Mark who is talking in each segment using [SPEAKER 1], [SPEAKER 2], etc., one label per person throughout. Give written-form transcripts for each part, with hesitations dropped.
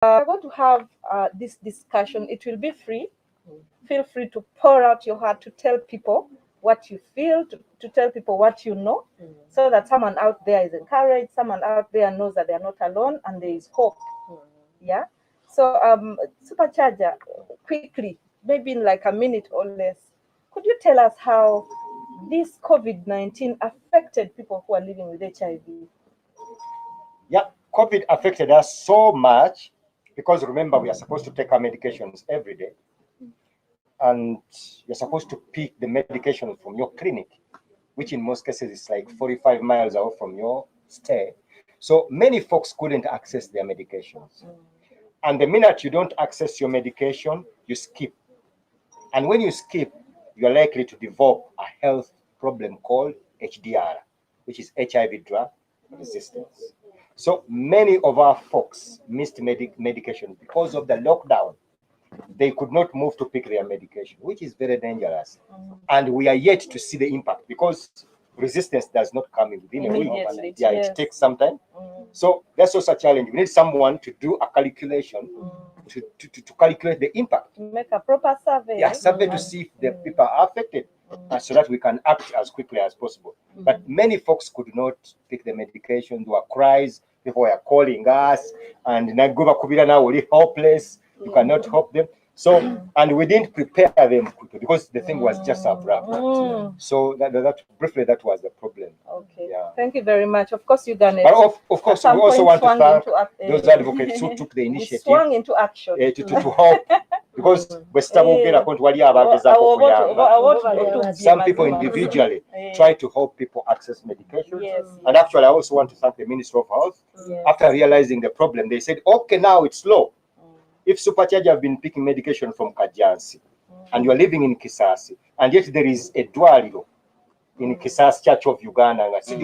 [SPEAKER 1] We're going to have this discussion. It will be free. Feel free to pour out your heart, to tell people what you feel, to tell people what you know, so that someone out there is encouraged, someone out there knows that they are not alone and there is hope. Yeah. So, Supercharger, quickly, maybe in like a minute or less, could you tell us how this COVID-19 affected people who are living with HIV?
[SPEAKER 2] Yeah, COVID affected us so much because remember, we are supposed to take our medications every day. And you're supposed to pick the medication from your clinic, which in most cases is like 45 miles away from your stay. So many folks couldn't access their medications. And the minute you don't access your medication, you skip. And when you skip, you're likely to develop a health problem called HDR, which is HIV drug resistance. So many of our folks missed medication because of the lockdown. They could not move to pick their medication, which is very dangerous. And we are yet to see the impact because resistance does not come within a week. Yeah, it takes some time. So that's also a challenge. We need someone to do a calculation to calculate the impact.
[SPEAKER 1] Make a proper survey.
[SPEAKER 2] Yeah, survey to see if the people are affected, so that we can act as quickly as possible. But many folks could not pick the medication. There were cries. People were calling us, and now we're hopeless. You cannot help them. So, and we didn't prepare them quickly because the thing was just abrupt. So that briefly, that was the problem.
[SPEAKER 1] Okay.
[SPEAKER 2] Yeah.
[SPEAKER 1] Thank you very much. Of course, you can.
[SPEAKER 2] But of course, we also want to thank those advocates who took the initiative.
[SPEAKER 1] Swung into action.
[SPEAKER 2] To help, because some people individually try to help people access medication. And actually, I also want to thank the Ministry of Health. After realizing the problem, they said, okay, now it's low. If Supercharger have been picking medication from Kajansi and you are living in Kisasi, and yet there is a dwaliro in Kisasi Church of Uganda, so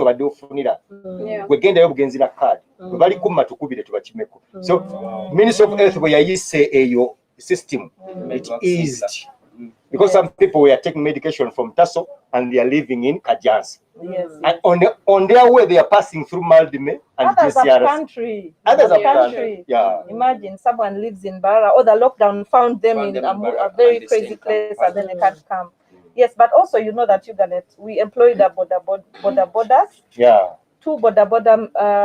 [SPEAKER 2] Ministry of Health where you say your system, it eased. Because some people were taking medication from Tasso and they are living in Kajansi. And on their way, they are passing through Maldime and
[SPEAKER 1] others of country.
[SPEAKER 2] Others of country. Yeah.
[SPEAKER 1] Imagine someone lives in Barra, or the lockdown found them in a very crazy place, and then they can't come. Yes, but also you know that we employed the borders.
[SPEAKER 2] Yeah.
[SPEAKER 1] 2 border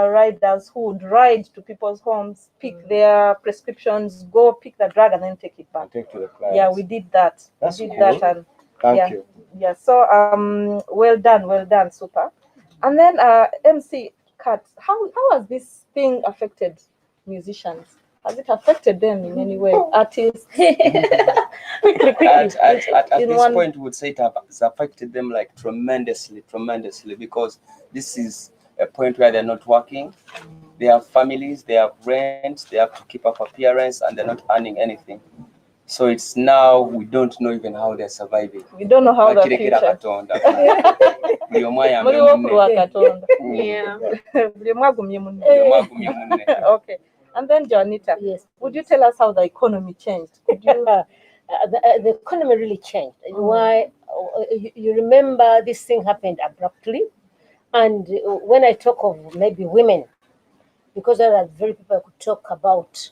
[SPEAKER 1] riders who would ride to people's homes, pick their prescriptions, go pick the drug, and then take it back.
[SPEAKER 2] Take to the clients.
[SPEAKER 1] Yeah, we did that.
[SPEAKER 2] That's
[SPEAKER 1] we did
[SPEAKER 2] cool.
[SPEAKER 1] that, and
[SPEAKER 2] Thank you.
[SPEAKER 1] Yeah. So well done, super. And then MC Kat, how has this thing affected musicians? Has it affected them in any way? Artists? quickly.
[SPEAKER 3] At this point, we would say it has affected them like tremendously, because this is a point where they're not working. They have families, they have rent, they have to keep up appearance, and they're not earning anything. So it's now we don't know even how they're surviving.
[SPEAKER 1] We don't know how the future. Okay. And then Janita,
[SPEAKER 4] yes,
[SPEAKER 1] would you tell us how the economy changed? Could you?
[SPEAKER 4] The economy really changed. Why? You remember this thing happened abruptly, and when I talk of maybe women, because there are very people who could talk about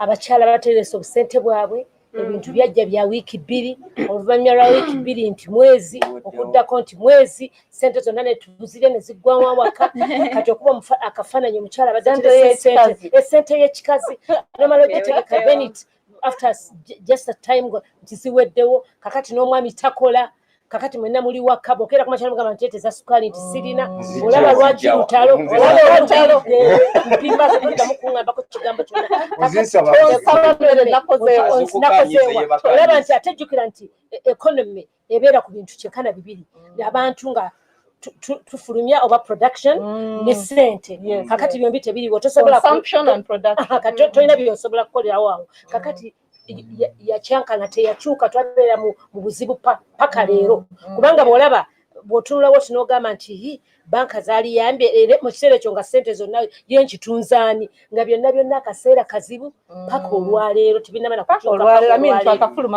[SPEAKER 4] abachala baterese obusente bwabwe ebintu byajja bya wiiki 2 oluvanyuma lwa wiiki 2 nti mwezi okuddako nti mwezi sente zonna ne tuzire ne ziggwamu awaka kati okuba akafaananyi omukyala baterese sente y'ekikazi nomala ogitegeka benit after just a time nti ziweddewo kakati n'omwami takola kakati mwenna muli waka bokera kuma kyalo gamba ntete za sukali nti sirina olaba lwaki lutalo mpimba kuda mukungamba ko kigambo kyonna olaba nti atejjukira nti economy ebeera ku bintu kyekana bibiri abantu nga tufulumya oba production ne sente kakati byombi tebiriwo tosobola
[SPEAKER 1] consumption and production
[SPEAKER 4] kakati toyina byosobola kukolerawo awo kakati yachankana teyakyuka twabeera mu buzibu paka leero kubanga bwolaba bw'otunulawo tinogamba nti banka zaali yambye mu kiseera ekyo nga ssente zonna yenkitunzaani nga byonna akaseera kazibu paka olwaleero tebinama
[SPEAKER 1] nakuolwaleero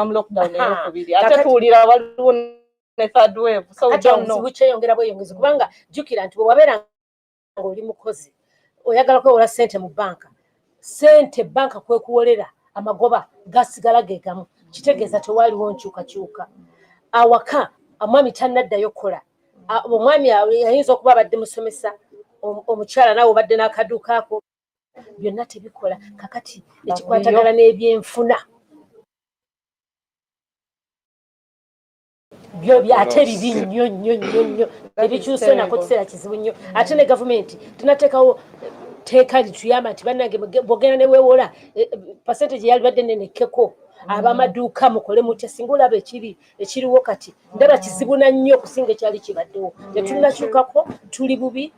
[SPEAKER 1] mu lockdown eyokubiri ate tuwulira waliwo ne third wave so we don't know
[SPEAKER 4] bukyeyongera bweyongezi kubanga jjukira nti bwe wabeera nga oli mukozi oyagala kwewola ssente mu banka sente banka kwekuwolera amagoba gasigala gegamu kitegeeza tewaliwo nkyukakyuka awaka omwami tannaddayo kukola omwami ayinza okuba abadde musomesa omukyala naawe obadde n'akaduuka ako byonna tebikola kakati ekikwatagana n'ebyenfuna byo ate bibi nnyo tebikyuse nako kiseera kizibu nnyo ate ne gavumenti tunateekawo teeka lituyamba nti bannange bwogenda ne weewola percentage yalibadde nenekkeko ab'amaduuka mukole mutya singa olaba ekiriwo kati ndaba kizibu na nnyo okusinga ekyali kibaddewo tetunakyukako tuli bubi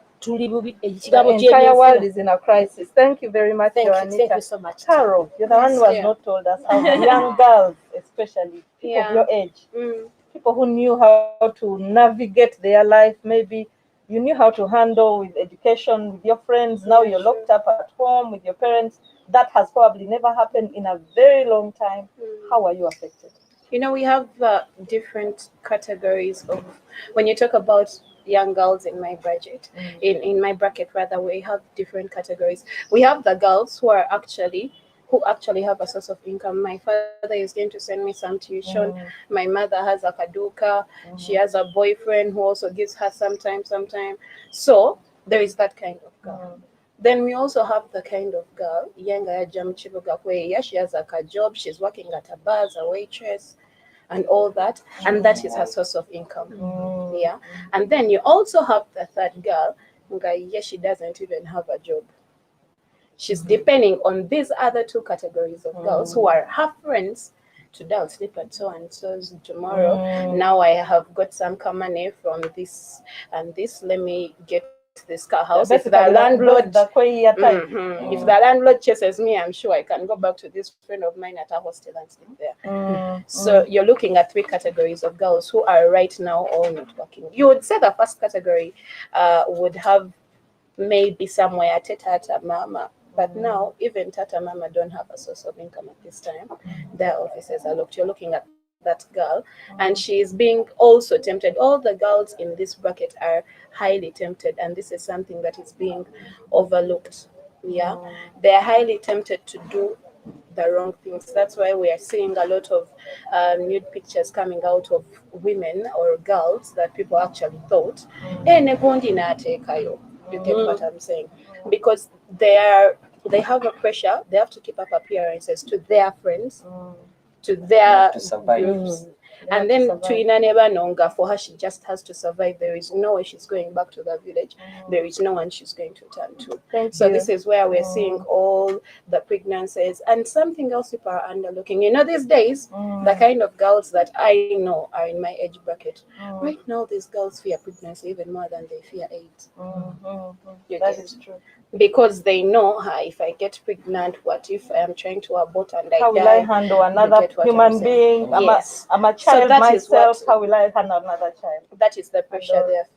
[SPEAKER 4] ekigambo
[SPEAKER 1] entire world is in a crisis. Thank you very much,
[SPEAKER 4] Thank you so much.
[SPEAKER 1] Carol, you're the one who has not told us how young girls, especially people of your age, people who knew how to navigate their life, maybe you knew how to handle with education, with your friends, now you're locked up at home with your parents. That has probably never happened in a very long time. How are you affected?
[SPEAKER 5] You know, we have different categories of, when you talk about young girls in my budget, in my bracket rather, we have different categories. We have the girls who actually have a source of income. My father is going to send me some tuition. My mother has a kaduka. She has a boyfriend who also gives her sometime. So there is that kind of girl. Then we also have the kind of girl, younger jam chibuga, where she has a job, she's working at a bar as a waitress and all that, and that is her source of income. And then you also have the third girl, she doesn't even have a job. She's depending on these other two categories of girls who are her friends. Today I'll sleep at so and so's, tomorrow now I have got some money from this and this, let me get this car house. If the landlord if the landlord chases me, I'm sure I can go back to this friend of mine at a hostel and sleep there. So you're looking at three categories of girls who are right now all not working. You would say the first category would have maybe somewhere Tata Mama, but now even Tata Mama don't have a source of income at this time. Their offices are locked. You're looking at that girl, and she is being also tempted. All the girls in this bracket are highly tempted, and this is something that is being overlooked. They're highly tempted to do the wrong things. That's why we are seeing a lot of nude pictures coming out of women or girls that people actually thought, you get what I'm saying? Because they have a pressure, they have to keep up appearances to their friends, to their
[SPEAKER 3] to survive.
[SPEAKER 5] And then to Inaneba Nonga, for her, she just has to survive. There is no way she's going back to the village. There is no one she's going to turn to. So this is where we're seeing all the pregnancies. And something else people are underlooking. You know, these days, the kind of girls that I know are in my age bracket. Right now, these girls fear pregnancy even more than they fear AIDS.
[SPEAKER 1] That is true.
[SPEAKER 5] Because they know, if I get pregnant, what if I am trying to abort and I
[SPEAKER 1] how
[SPEAKER 5] die?
[SPEAKER 1] will I handle another human being?
[SPEAKER 5] Yes.
[SPEAKER 1] I'm a child myself. How will I handle another child?
[SPEAKER 5] That is the pressure they're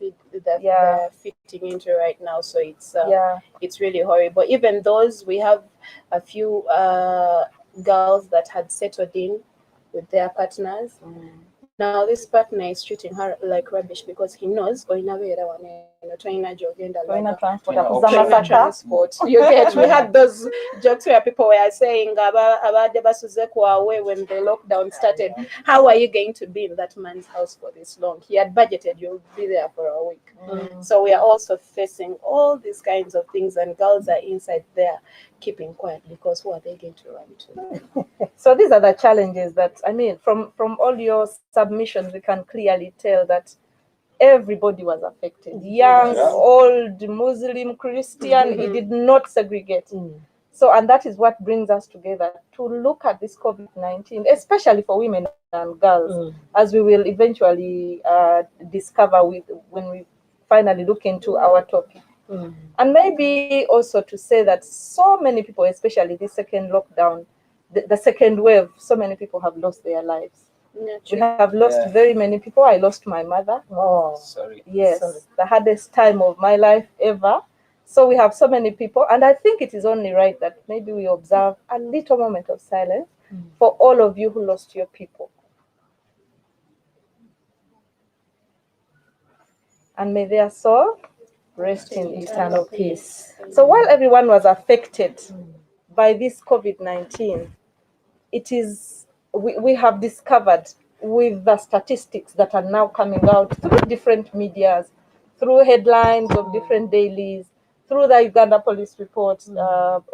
[SPEAKER 5] fitting into right now. So it's really horrible. Even those, we have a few girls that had settled in with their partners. Now this partner is treating her like rubbish because he knows transport. You get, we had those jokes where people were saying about when the lockdown started, how are you going to be in that man's house for this long? He had budgeted you'll be there for a week. So we are also facing all these kinds of things, and girls are inside there keeping quiet because who are they going to run to?
[SPEAKER 1] So these are the challenges that, I mean, from all your submissions, we can clearly tell that everybody was affected. Young, old, Muslim, Christian, he did not segregate. So, and that is what brings us together to look at this COVID-19, especially for women and girls, as we will eventually discover when we finally look into our topic. And maybe also to say that so many people, especially this second lockdown, the second wave, so many people have lost their lives. We have lost very many people. I lost my mother.
[SPEAKER 3] Sorry.
[SPEAKER 1] Yes, the hardest time of my life ever. So we have so many people, and I think it is only right that maybe we observe a little moment of silence for all of you who lost your people. And may their soul rest in eternal peace. So while everyone was affected by this COVID-19, it is, we have discovered with the statistics that are now coming out through different medias, through headlines of different dailies, through the Uganda police reports of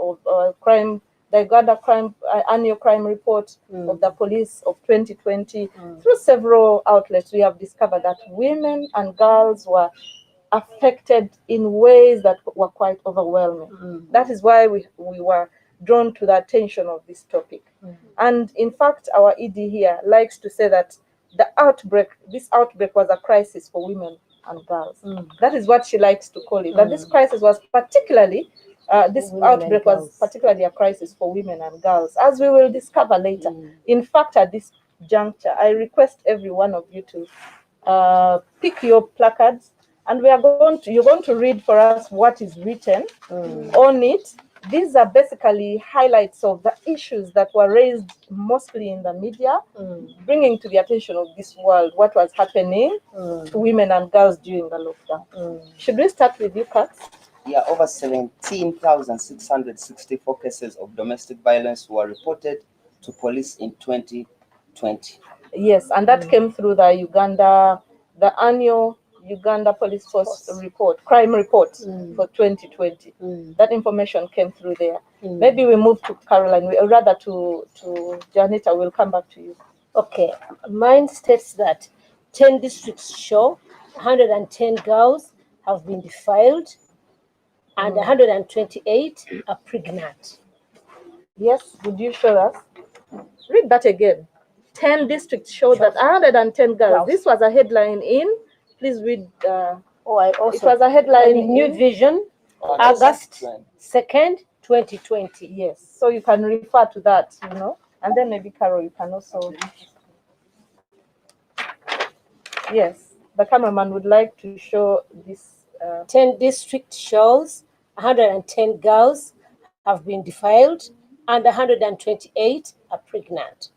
[SPEAKER 1] crime, the Uganda crime annual crime report of the police of 2020, through several outlets, we have discovered that women and girls were affected in ways that were quite overwhelming. That is why we were drawn to the attention of this topic. And in fact, our ED here likes to say that this outbreak was a crisis for women and girls. That is what she likes to call it. But this crisis was particularly, this outbreak was particularly a crisis for women and girls, as we will discover later. In fact, at this juncture, I request every one of you to pick your placards, and you're going to read for us what is written on it. These are basically highlights of the issues that were raised mostly in the media, bringing to the attention of this world what was happening to women and girls during the lockdown. Should we start with you, Katz?
[SPEAKER 3] Yeah, over 17,664 cases of domestic violence were reported to police in 2020.
[SPEAKER 1] Yes, and that came through the annual Uganda Police Force report, crime report for 2020. That information came through there. Maybe we move to Caroline, or rather to Janita. We'll come back to you.
[SPEAKER 4] Okay, mine states that 10 districts show 110 girls have been defiled and 128 are pregnant.
[SPEAKER 1] Yes, would you show us? Read that again. 10 districts show that 110 girls. This was a headline in, please read.
[SPEAKER 4] I also,
[SPEAKER 1] it was a headline in
[SPEAKER 4] New Vision, August 2nd, 2020.
[SPEAKER 1] Yes, so you can refer to that, and then maybe Carol, you can also. Yes, the cameraman would like to show this.
[SPEAKER 4] 10 district shows 110 girls have been defiled and 128 are pregnant.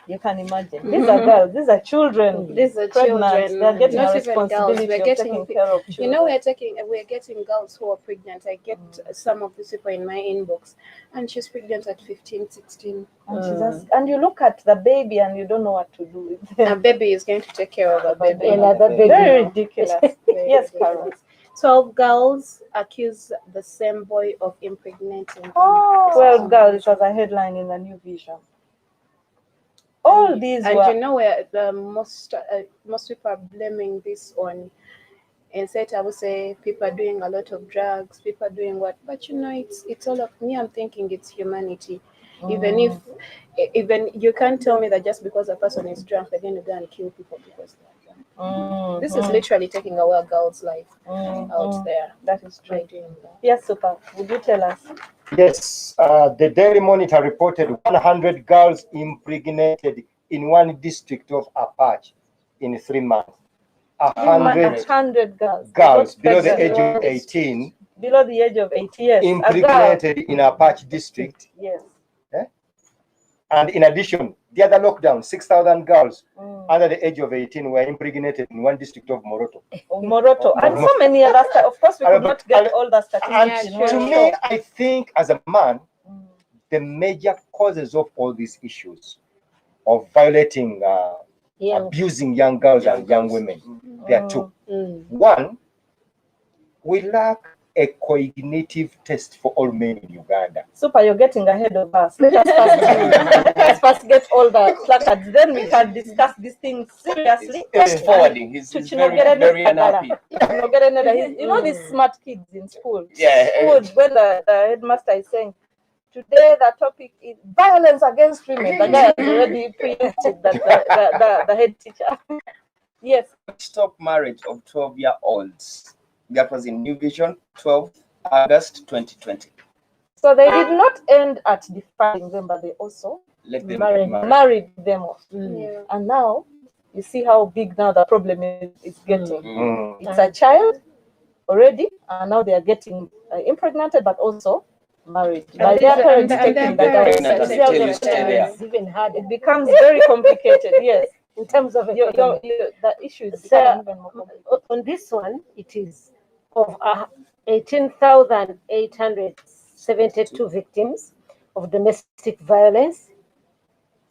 [SPEAKER 1] You can imagine. These are girls. These are children.
[SPEAKER 5] These are
[SPEAKER 1] pregnant.
[SPEAKER 5] children.
[SPEAKER 1] They're getting
[SPEAKER 5] Not
[SPEAKER 1] a
[SPEAKER 5] even girls.
[SPEAKER 1] responsibility
[SPEAKER 5] We're
[SPEAKER 1] of
[SPEAKER 5] getting
[SPEAKER 1] taking care of children.
[SPEAKER 5] we're getting girls who are pregnant. I get some of these people in my inbox, and she's pregnant at 15, 16.
[SPEAKER 1] And you look at the baby and you don't know what to do with them.
[SPEAKER 5] A baby is going to take care of a baby.
[SPEAKER 4] Another baby.
[SPEAKER 1] Very ridiculous. Yes, Carol.
[SPEAKER 5] 12 girls accuse the same boy of impregnating.
[SPEAKER 1] 12 girls. It was a headline in the New Vision. All these
[SPEAKER 5] and
[SPEAKER 1] were...
[SPEAKER 5] you know where the most people are blaming this on. Instead, I would say people are doing a lot of drugs, people are doing what, but it's all of me. I'm thinking it's humanity. Even you can't tell me that just because a person is drunk, they're going to go and kill people because they're drunk. This is literally taking away a girl's life out there.
[SPEAKER 1] That is true.
[SPEAKER 5] By doing that.
[SPEAKER 1] Yes, Super. Would you tell us?
[SPEAKER 2] Yes, the Daily Monitor reported 100 girls impregnated in one district of Apache in 3 months.
[SPEAKER 1] 100
[SPEAKER 2] girls below the age of 18.
[SPEAKER 1] Below the age of 18 years.
[SPEAKER 2] Impregnated in Apache district.
[SPEAKER 1] Yes.
[SPEAKER 2] And in addition, the other lockdown, 6,000 girls under the age of 18 were impregnated in one district of Moroto.
[SPEAKER 1] And so many other, of course, we could not get all the statistics.
[SPEAKER 2] And to me, I think as a man, the major causes of all these issues of violating, abusing young girls and young women, there are two. One, we lack a cognitive test for all men in Uganda.
[SPEAKER 1] Super, you're getting ahead of us. Let us first get all the placards, then we can discuss these things seriously.
[SPEAKER 3] He's forwarding. He's very unhappy.
[SPEAKER 1] These smart kids in school.
[SPEAKER 3] Yeah.
[SPEAKER 1] When the headmaster is saying, today the topic is violence against women, the guy has already preempted the head teacher. Yes.
[SPEAKER 3] Stop marriage of 12-year-olds. That was in New Vision, 12 August 2020.
[SPEAKER 1] So they did not end at defiling them, but they also married them off. And now you see how big now the problem is getting. It's a child already, and now they are getting impregnated, but also married. By their parents taking the
[SPEAKER 4] even harder.
[SPEAKER 1] It becomes very complicated. Yes.
[SPEAKER 4] In terms of
[SPEAKER 1] the issues become even more complicated.
[SPEAKER 4] On this one, it is of 18,800 72 victims of domestic violence.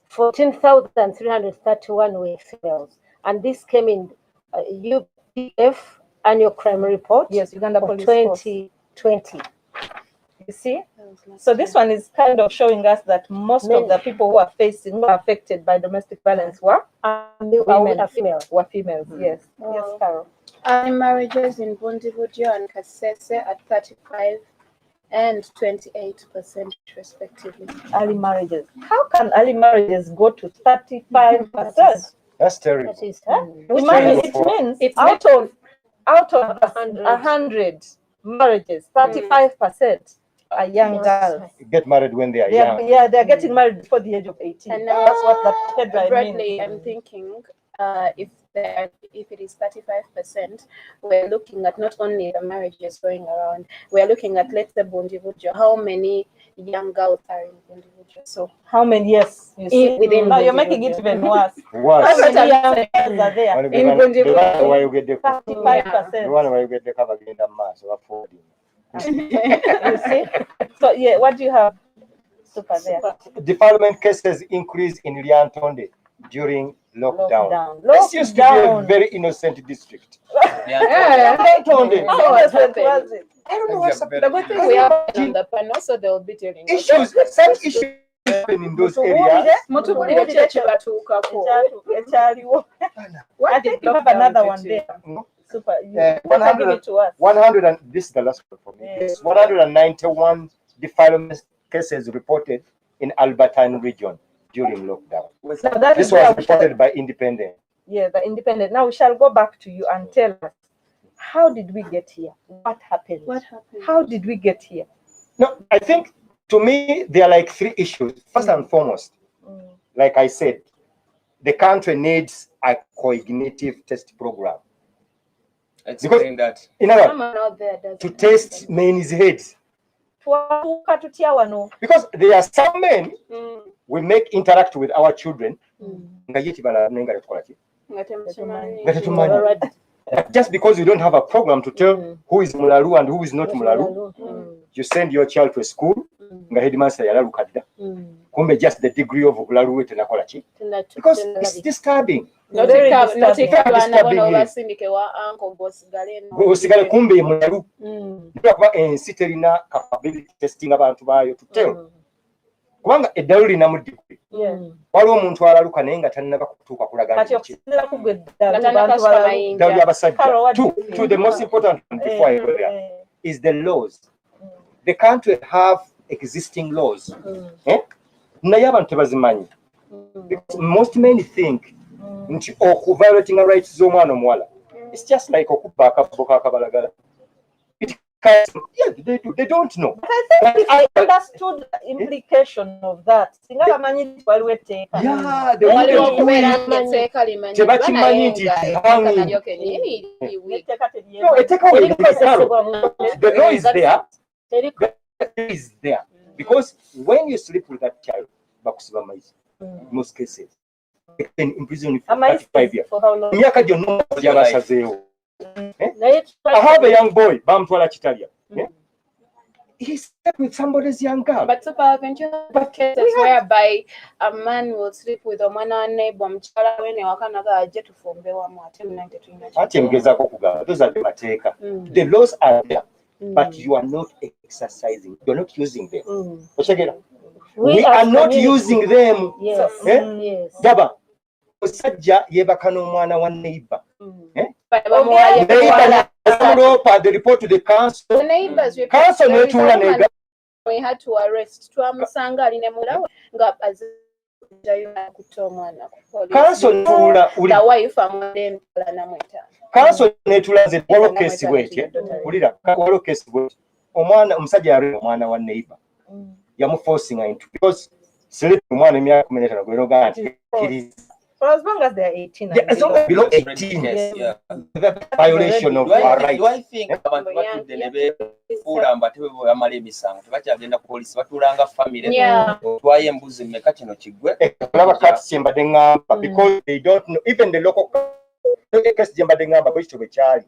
[SPEAKER 4] 14,331 were females. And this came in UPF annual crime report
[SPEAKER 1] Yes, Uganda
[SPEAKER 4] of
[SPEAKER 1] Police Force.
[SPEAKER 4] 2020.
[SPEAKER 1] You see? So this one is kind of showing us that most of the people who are affected by domestic violence were women,
[SPEAKER 4] females.
[SPEAKER 1] were females. Yes. Yes, Carol.
[SPEAKER 5] Early marriages in Bundibujo and Kasese at 35 and 28% respectively.
[SPEAKER 1] Early marriages. How can early marriages go to 35%?
[SPEAKER 2] That's terrible.
[SPEAKER 4] That is,
[SPEAKER 1] Imagine, it means
[SPEAKER 5] It's
[SPEAKER 1] out of
[SPEAKER 4] 100.
[SPEAKER 1] 100 marriages, 35% are young girls.
[SPEAKER 2] Get married when they are
[SPEAKER 1] They are,
[SPEAKER 2] young.
[SPEAKER 1] yeah, they're getting married before the age of 18.
[SPEAKER 5] And
[SPEAKER 1] That's what that headline
[SPEAKER 5] Bradley,
[SPEAKER 1] means.
[SPEAKER 5] I'm thinking if it is 35%, we're looking at not only the marriages going around, we're looking at, let's say, Bundibujo, how many young girls are in Bundibujo. So
[SPEAKER 1] How many years? You see,
[SPEAKER 5] within
[SPEAKER 1] now you're
[SPEAKER 5] Bundibujo.
[SPEAKER 1] making it even worse. How
[SPEAKER 2] Worse.
[SPEAKER 1] many young girls are there?
[SPEAKER 5] In Bundibujo.
[SPEAKER 2] Why you get the
[SPEAKER 1] 35%.
[SPEAKER 2] why you get the cover in the mass or affording.
[SPEAKER 1] You see? So yeah, what do you have? Super there.
[SPEAKER 2] Defilement cases increase in Lyantonde during lockdown. This
[SPEAKER 1] Lockdown.
[SPEAKER 2] used to be a very innocent district.
[SPEAKER 5] Yeah.
[SPEAKER 2] Lyantonde.
[SPEAKER 1] How innocent was it?
[SPEAKER 2] I don't know what's
[SPEAKER 5] The good thing we have on the panel, so they'll be telling us.
[SPEAKER 2] issues. Some issues happen in those areas.
[SPEAKER 5] Mutubulire kye batuukako.
[SPEAKER 1] I think you have another one there. Super. You
[SPEAKER 2] Yeah,
[SPEAKER 1] better give it to us.
[SPEAKER 2] 100 and this is the last one for me.
[SPEAKER 1] Yeah.
[SPEAKER 2] Yes, 191 defilement cases reported in Albertine region during lockdown.
[SPEAKER 1] Now that
[SPEAKER 2] This
[SPEAKER 1] is where
[SPEAKER 2] was
[SPEAKER 1] we shall,
[SPEAKER 2] reported by Independent.
[SPEAKER 1] yeah, the independent. Now we shall go back to you and tell us, how did we get here? What happened?
[SPEAKER 5] What happened?
[SPEAKER 1] How did we get here?
[SPEAKER 2] No, I think to me there are like three issues. First and foremost, like I said, the country needs a cognitive test program.
[SPEAKER 3] Explain that.
[SPEAKER 2] In other words,
[SPEAKER 5] Someone out there does
[SPEAKER 2] to test men's heads.
[SPEAKER 1] Twatuuka tutya wano?
[SPEAKER 2] Because there are some men we make interact with our children. nga ye kibala nenga tetukola ki?
[SPEAKER 5] Nga temukimanyi.
[SPEAKER 2] Nga tetumanyi. But just because you don't have a program to tell who is Mulalu and who is not Mulalu, you send your child to a school, nga headmaster yalaluka dda. Kumbe just the degree of Mulalu we tenakola ki? Because it's disturbing.
[SPEAKER 5] Notika abaana bono obasindike wa uncle bosigale no.
[SPEAKER 2] Osigale kumbe Mulalu. Kuba ensi terina capability testing abantu baayo to tell. Kubanga eddalu lina mu degree. Waliwo omuntu alaluka naye nga tannaba kutuuka kulaga
[SPEAKER 1] Kati
[SPEAKER 2] nti
[SPEAKER 1] okusinziira ku gwe ddala
[SPEAKER 5] Gatana
[SPEAKER 1] bantu
[SPEAKER 5] kasita
[SPEAKER 1] balala.
[SPEAKER 5] mayinja.
[SPEAKER 2] eddalu ly'abasajja.
[SPEAKER 1] Carol, what do you
[SPEAKER 2] To
[SPEAKER 1] think?
[SPEAKER 2] the most important one before I go there is the laws. The country have existing laws. Naye abantu tebazimanyi. Because most men think nti violating rights z'omwana omuwala. It's just like okubba akabbo k'akabalagala. Yeah, they don't know.
[SPEAKER 1] But I think if they understood the implication of that, singa bamanyi nti waliwo etteeka.
[SPEAKER 2] Yeah, they
[SPEAKER 5] Waliwo
[SPEAKER 2] wouldn't do
[SPEAKER 5] okubeera
[SPEAKER 2] it.
[SPEAKER 5] ng'etteeka limanyi.
[SPEAKER 2] Tebakimanyi nti hanging.
[SPEAKER 1] Etteeka teryewuunya.
[SPEAKER 2] No, a takeaway the law is there. The law is there. Because when you sleep with that child, bakusiba amaizi. In most cases. They can imprison you for
[SPEAKER 1] Amaizi
[SPEAKER 2] 35 years.
[SPEAKER 1] for how long?
[SPEAKER 2] Emyaka gyonna gyabasazeewo. I have a young boy, bamutwala Kitalya. He slept with somebody's young girl.
[SPEAKER 5] But supervention cases whereby a man will sleep with omwana wa neighbor omukyala we ne wakanaga ajje tufumbe wamu ate munange tulina
[SPEAKER 2] Ate mgezaako okugamba, those are the mateeka. The laws are there, but you are not exercising. You are not using them. Okitegera? We are not using them.
[SPEAKER 4] Yes. Yes.
[SPEAKER 2] Gaba, omusajja yeebaka n'omwana wa neighbor.
[SPEAKER 5] bamuwaye
[SPEAKER 2] Neighbor, they report to the council.
[SPEAKER 5] the neighbors
[SPEAKER 2] Council netuula neighbor.
[SPEAKER 5] we had to arrest twamusanga ali ne mulawe nga azjayo nakutta omwana ku police.
[SPEAKER 2] Council netuula
[SPEAKER 5] the wife amwadde emitwala namwetaano.
[SPEAKER 2] Council netuula nze waliwo keesi bw'etyo. Wulira, waliwo keesi bw'etyo. Omwana omusajja yalina omwana wa neighbor. Yamuforcinga into because sleep omwana emyaka 15 gwe noga nti kiriza.
[SPEAKER 1] For as long as they are 18.
[SPEAKER 2] Yeah, as long as below 18,
[SPEAKER 3] Yeah.
[SPEAKER 2] violation of our rights.
[SPEAKER 3] Do I think abantu batudde ne beefuula mbu ate bwe bamala emisango tebakyagenda ku poliisi batuulanga famire
[SPEAKER 5] Yeah.
[SPEAKER 3] twaye embuzi mmeka kino kiggwe
[SPEAKER 2] Olaba kati kye mbadde ngamba because they don't know even the local case gye mbadde ngamba bwe kityo bwe kyali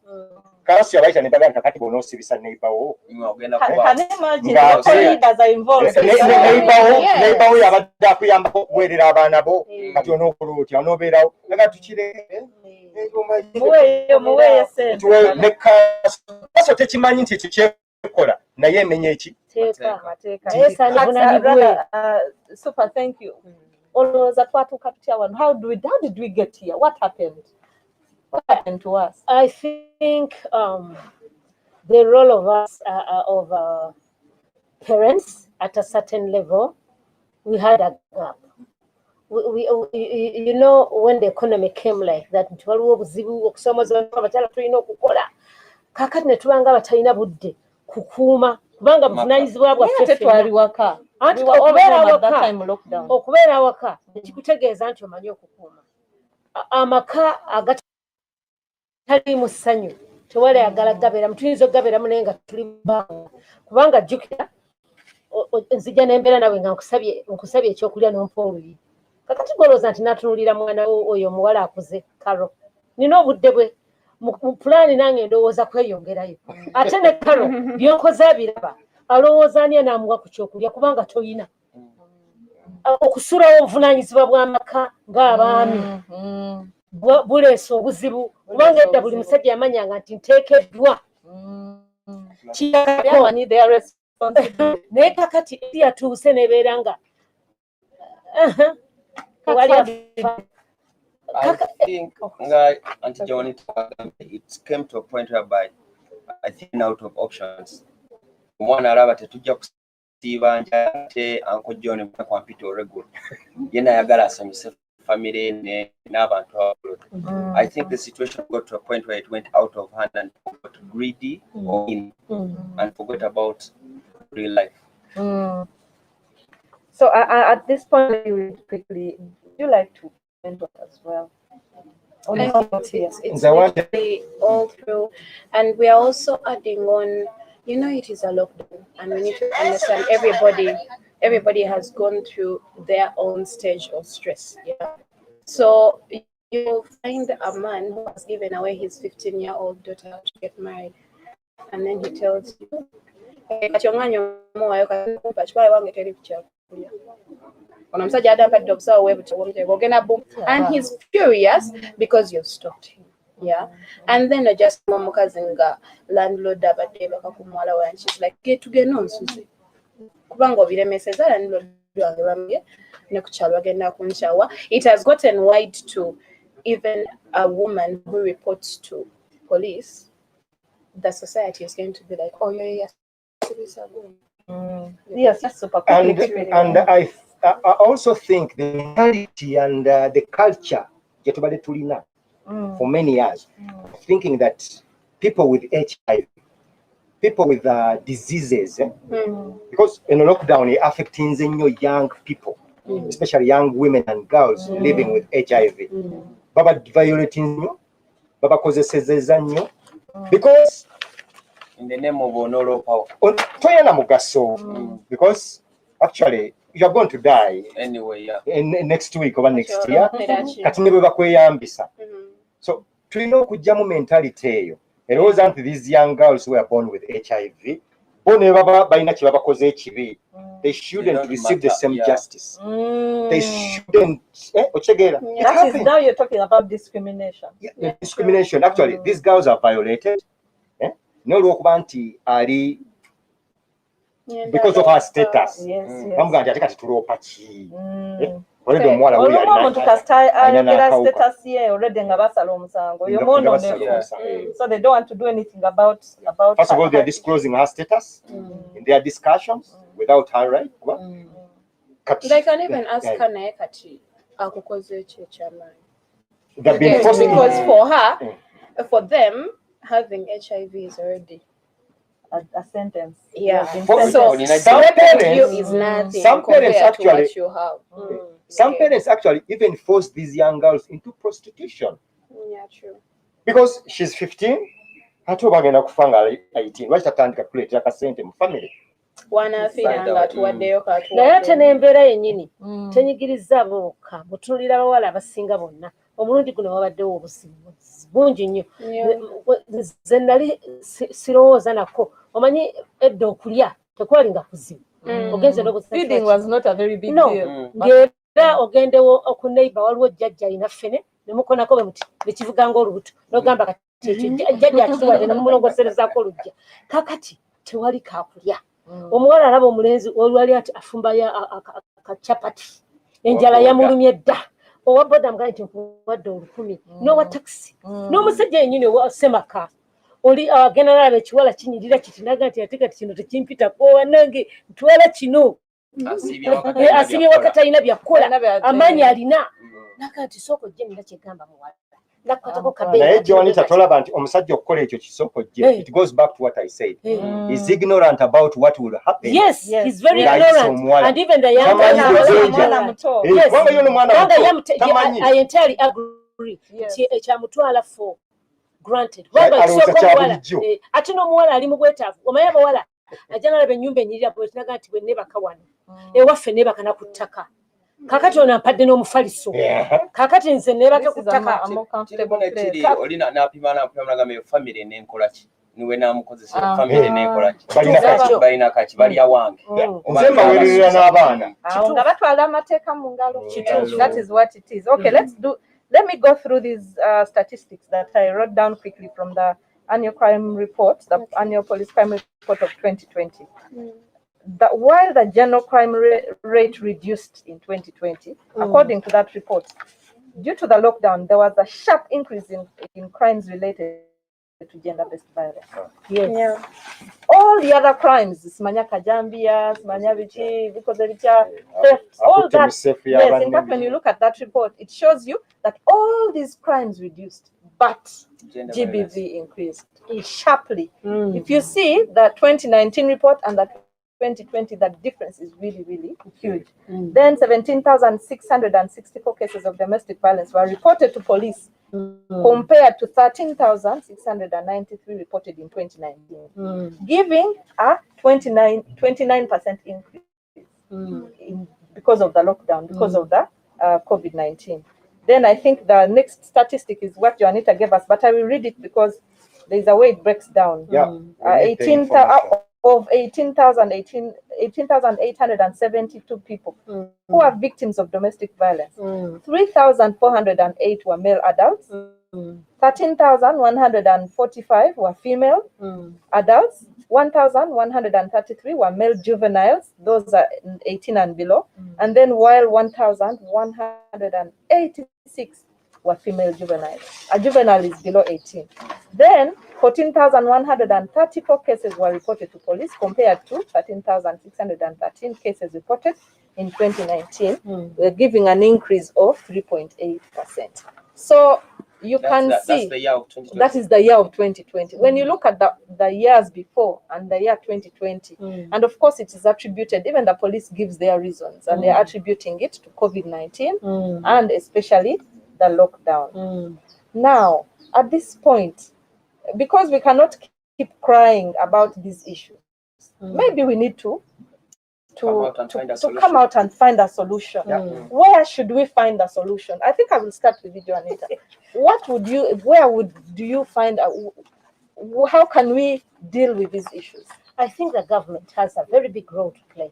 [SPEAKER 2] kasi abaita ne baganda kakati bono sibisa neighbor
[SPEAKER 3] ogenda
[SPEAKER 1] Can
[SPEAKER 3] kuba
[SPEAKER 1] you imagine
[SPEAKER 2] Nga
[SPEAKER 1] local
[SPEAKER 2] ate-
[SPEAKER 1] leaders are involved?
[SPEAKER 2] neighbor yabadde akuyamba okuweerera abaana bo kati onookola otya onobeerawo naga tukireke
[SPEAKER 1] muweeyo sente
[SPEAKER 2] nekaso tekimanyi nti ekyo kyekola naye emenya eki
[SPEAKER 4] teeka
[SPEAKER 1] amateeka.
[SPEAKER 4] naye saani vunanibwe
[SPEAKER 1] Brother, super, thank you. Olowooza twatuuka tutya wano? How did we get here? What happened? What happened to us?
[SPEAKER 4] I think the role of us of parents at a certain level, we had a gap. You know, when the economy came like that, kakati ne tubanga batalina budde kukuuma kubanga buvunaanyizibwa bwaffe
[SPEAKER 1] Tetwali waka.
[SPEAKER 4] Anti
[SPEAKER 1] We were all
[SPEAKER 4] okubeera
[SPEAKER 1] home at that
[SPEAKER 4] awaka
[SPEAKER 1] time lockdown.
[SPEAKER 4] okubeera awaka tekikutegeeza nti omanyi okukuuma. Amaka agatali mu ssanyu tewaleagala gabeeramu, tuyinza okugabeeramu naye nga tuli bbanga kubanga jjukira nzija n'embeera nawe nga nkusabye ekyokulya n'ompa oluyi. Kakati golooza nti natunuulira mwana oyo omuwala akuze Karo, nina obudde bwe mu pulaani nange ndowooza kweyongerayo ate ne Karo by'okoze abiraba alowooza ani anaamuwa ku kyokulya kubanga toyina okusulawo obuvunaanyizibwa bw'amaka ng'abaami buleesa obuzibu kubanga edda buli musajja yamanyanga nti nteekeddwa kiyako naye kakati eri yatuuse nebeera nga
[SPEAKER 3] I think Auntie Johnny, it came to a point whereby I think out of options. Omwana alaba tetujja kusiiba nte Uncle John kwa mpita regular. Yena ayagala asanyuse family n'abantu abululu. I think the situation got to a point where it went out of hand and got greedy or in and forgot about real life.
[SPEAKER 1] So at this point, quickly, would you like to comment as well?
[SPEAKER 5] It's literally all through, and we are also adding on. You know, it is a lockdown, and we need to understand everybody has gone through their own stage of stress. Yeah. So you find a man who has given away his 15-year-old daughter to get married, and then he tells you, and he's furious because you've stopped him. Yeah. And then just mukazinga landlord abadde bakakumwala wa, and she's like, get to get on Susie. Kubanga obiremeseza landlord wange bamye ne kukyalwa agenda kunshawa. It has gotten wide to even a woman who reports to police. The society is going to be like, oh yeah.
[SPEAKER 1] Yes, that's super.
[SPEAKER 2] And I also think the mentality and the culture jetubale tulina for many years, thinking that people with HIV, people with diseases, because in lockdown it affecting young people, especially young women and girls living with HIV. Baba violating you, baba kozeseza nnyo, because
[SPEAKER 3] In the name of honor power.
[SPEAKER 2] toyana mugaso, because actually you are going to die
[SPEAKER 3] Anyway, yeah.
[SPEAKER 2] in next week or next year. Kati ne bwe bakweyambisa. So tulina okujjamu mentality eyo. Erowooza nti these young girls who are born with HIV, bo ne baba balina kye babakoze ekibi, they shouldn't receive the same justice. They shouldn't. Ochegeera.
[SPEAKER 1] That is, now you're talking about discrimination.
[SPEAKER 2] Yeah, discrimination. Actually, these girls are violated. N'olwokuba nti ali because of her status. Bamugamba nti ate kati tuloopa ki? Already omuwala wuyo
[SPEAKER 1] omuntu kasita ayogera status ye already nga basala omusango. So they don't want to do anything about.
[SPEAKER 2] First of all, they are disclosing her status in their discussions without her right.
[SPEAKER 5] They can even ask her naye kati akukoze ki ekyamaanyi.
[SPEAKER 2] They've been forcing
[SPEAKER 5] because for her, for them, having HIV is already
[SPEAKER 1] a sentence.
[SPEAKER 5] Yeah.
[SPEAKER 2] So some parents actually, some parents actually even force these young girls into prostitution.
[SPEAKER 5] Yeah, true.
[SPEAKER 2] Because she's 15, ate bagenda kufa nga 18. Lwaki tatandika kuleetera kasente mu family?
[SPEAKER 4] Naye ate n'embeera yennyini tenyigiriza bokka butunuulira abawala abasinga bonna omulundi guno wabaddewo obusibuzi. bungi nnyo.
[SPEAKER 5] Yeah.
[SPEAKER 4] Ze nali sirowooza nako omanyi edda okulya tekwalinga kuzibu ogenze
[SPEAKER 1] Feeding was not a very big
[SPEAKER 4] No.
[SPEAKER 1] deal.
[SPEAKER 4] ng'era ogendewo okuneiba waliwo jjajja alina ffene ne mukonako bwe muti ne kivuga ng'olubuto n'ogamba kati ekyo jjajja akituwadde ne mumulongoserezaako olugja kakati tewali kakulya omuwala alaba omulenzi olwali ati afumbayo akacapati enjala yamulumye dda owa boda mugaa nti nkuwadde 10,000 n'owa takisi n'omusajja yennyini owa semaka oli agenda nalaba ekiwala kinyirira kiti naga nti ate kati kino tekimpitako wanange ntwala kino asibye wakati alina byakukola amaanyi alina naga nti sooka ojje nina kyegamba muwala nakukwatako
[SPEAKER 2] naye Joanita tolaba nti omusajja okukola ekyo kisoko gye it goes back to what I said he's ignorant about what will happen.
[SPEAKER 4] Yes, he's very ignorant and even the young I entirely agree ekyamutwala for granted ate n'omuwala ali mu bwetaavu omanyi abawala ajja nalaba ennyumba enyirira bwetinaga nti bwe nebaka wano ewaffe nebaka na ku ttaka kakati ono ampadde n'omufaliso kakati nze nebake ku ttaka
[SPEAKER 3] oli napima nagamba famire nenkolaki niwe namukozesa famire nenkolaki balina kaki balya wange
[SPEAKER 2] nze mbawererera n'abaana
[SPEAKER 1] nga batwala amateeka mu ngalo. That is what it is. Okay, let me go through these statistics that I wrote down quickly from the annual crime report, the annual police crime report of 2020. While the general crime rate reduced in 2020, according to that report, due to the lockdown, there was a sharp increase in crimes related to gender-based violence.
[SPEAKER 4] Yes.
[SPEAKER 5] Yeah.
[SPEAKER 1] All the other crimes, Smanya Kajambia, Smanya Vichi, theft, all that. Yes, in fact, when you look at that report, it shows you that all these crimes reduced, but GBV increased sharply. If you see the 2019 report and the 2020, the difference is really, really huge. Then 17,664 cases of domestic violence were reported to police compared to 13,693 reported in 2019, giving a 29% increase because of the lockdown, because of the COVID-19. Then I think the next statistic is what Juanita gave us, but I will read it because there is a way it breaks down.
[SPEAKER 2] Yeah.
[SPEAKER 1] 18,872 people who are victims of domestic violence. 3,408 were male adults. 13,145 were female adults. 1,133 were male juveniles. Those are 18 and below. And then while 1,186 were female juveniles. A juvenile is below 18. Then 14,134 cases were reported to police compared to 13,613 cases reported in 2019, giving an increase of 3.8%. So you can see that is the year of 2020. When you look at the years before and the year 2020, and of course it is attributed, even the police gives their reasons, and they are attributing it to COVID-19 and especially the lockdown. Now, at this point, because we cannot keep crying about these issues, maybe we need to come out and find a solution. Where should we find a solution? I think I will start with you, Anita. Do you find how can we deal with these issues?
[SPEAKER 4] I think the government has a very big role to play.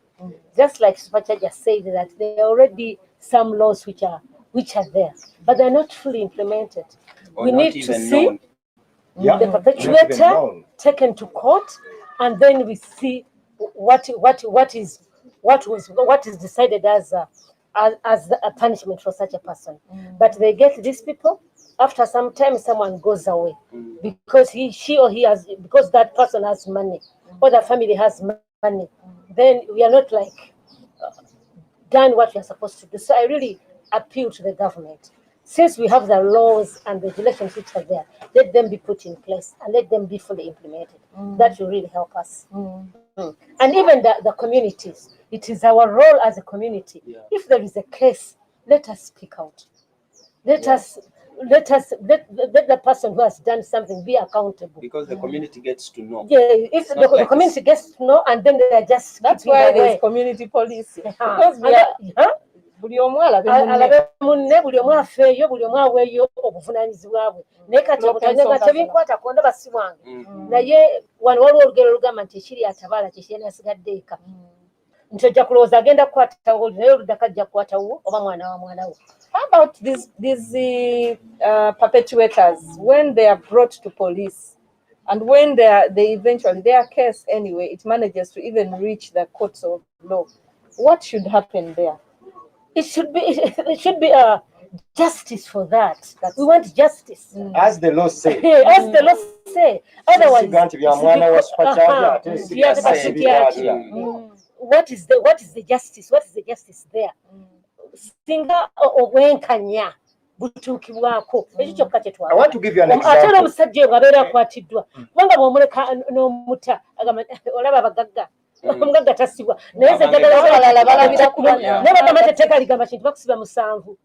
[SPEAKER 4] Just like Supacha just said that there are already some laws which are there, but they're not fully implemented. We need to see the perpetrator taken to court, and then we see what is decided as a punishment for such a person. But they get these people. After some time, someone goes away because because that person has money or the family has money. Then we are not done what we are supposed to do. So I really appeal to the government. Since we have the laws and regulations which are there, let them be put in place and let them be fully implemented. That will really help us. And even the communities. It is our role as a community. If there is a case, let us speak out. Let the person who has done something be accountable.
[SPEAKER 3] Because the community gets to know.
[SPEAKER 4] Yeah, if the community gets to know, and then they are just
[SPEAKER 1] that's why there's community policing. Because buli omu alabe
[SPEAKER 4] alabe munne buli omu afeeyo buli omu aweeyo obuvunaanyizibwa bwe naye kati obutanga tebinkwata konda basi wange naye wano waliwo olugero olugamba nti ekiri atabaala kyekirina asigadde eka nti ojja kulowooza agenda kukwatawo naye oluddako ajja kukwatawo oba mwana wa mwana we.
[SPEAKER 1] How about these perpetuators when they are brought to police and when they eventually their case anyway it manages to even reach the courts of law? What should happen there?
[SPEAKER 4] It should be justice for that. We want justice.
[SPEAKER 2] As the law says.
[SPEAKER 4] As the law say. Otherwise, what is the justice? What is the justice there? Singa obwenkanya butuukibwako ekyo kyokka kye twagala.
[SPEAKER 2] I want to give you an
[SPEAKER 4] ate
[SPEAKER 2] example.
[SPEAKER 4] n'omusajja oyo bw'abeera akwatiddwa kubanga bw'omuleka n'omuta agamba olaba abagagga omugagga tasibwa naye ze njagala
[SPEAKER 1] balabira ku bana.
[SPEAKER 4] naye bagamba etteeka ligamba kintu bakusiba 7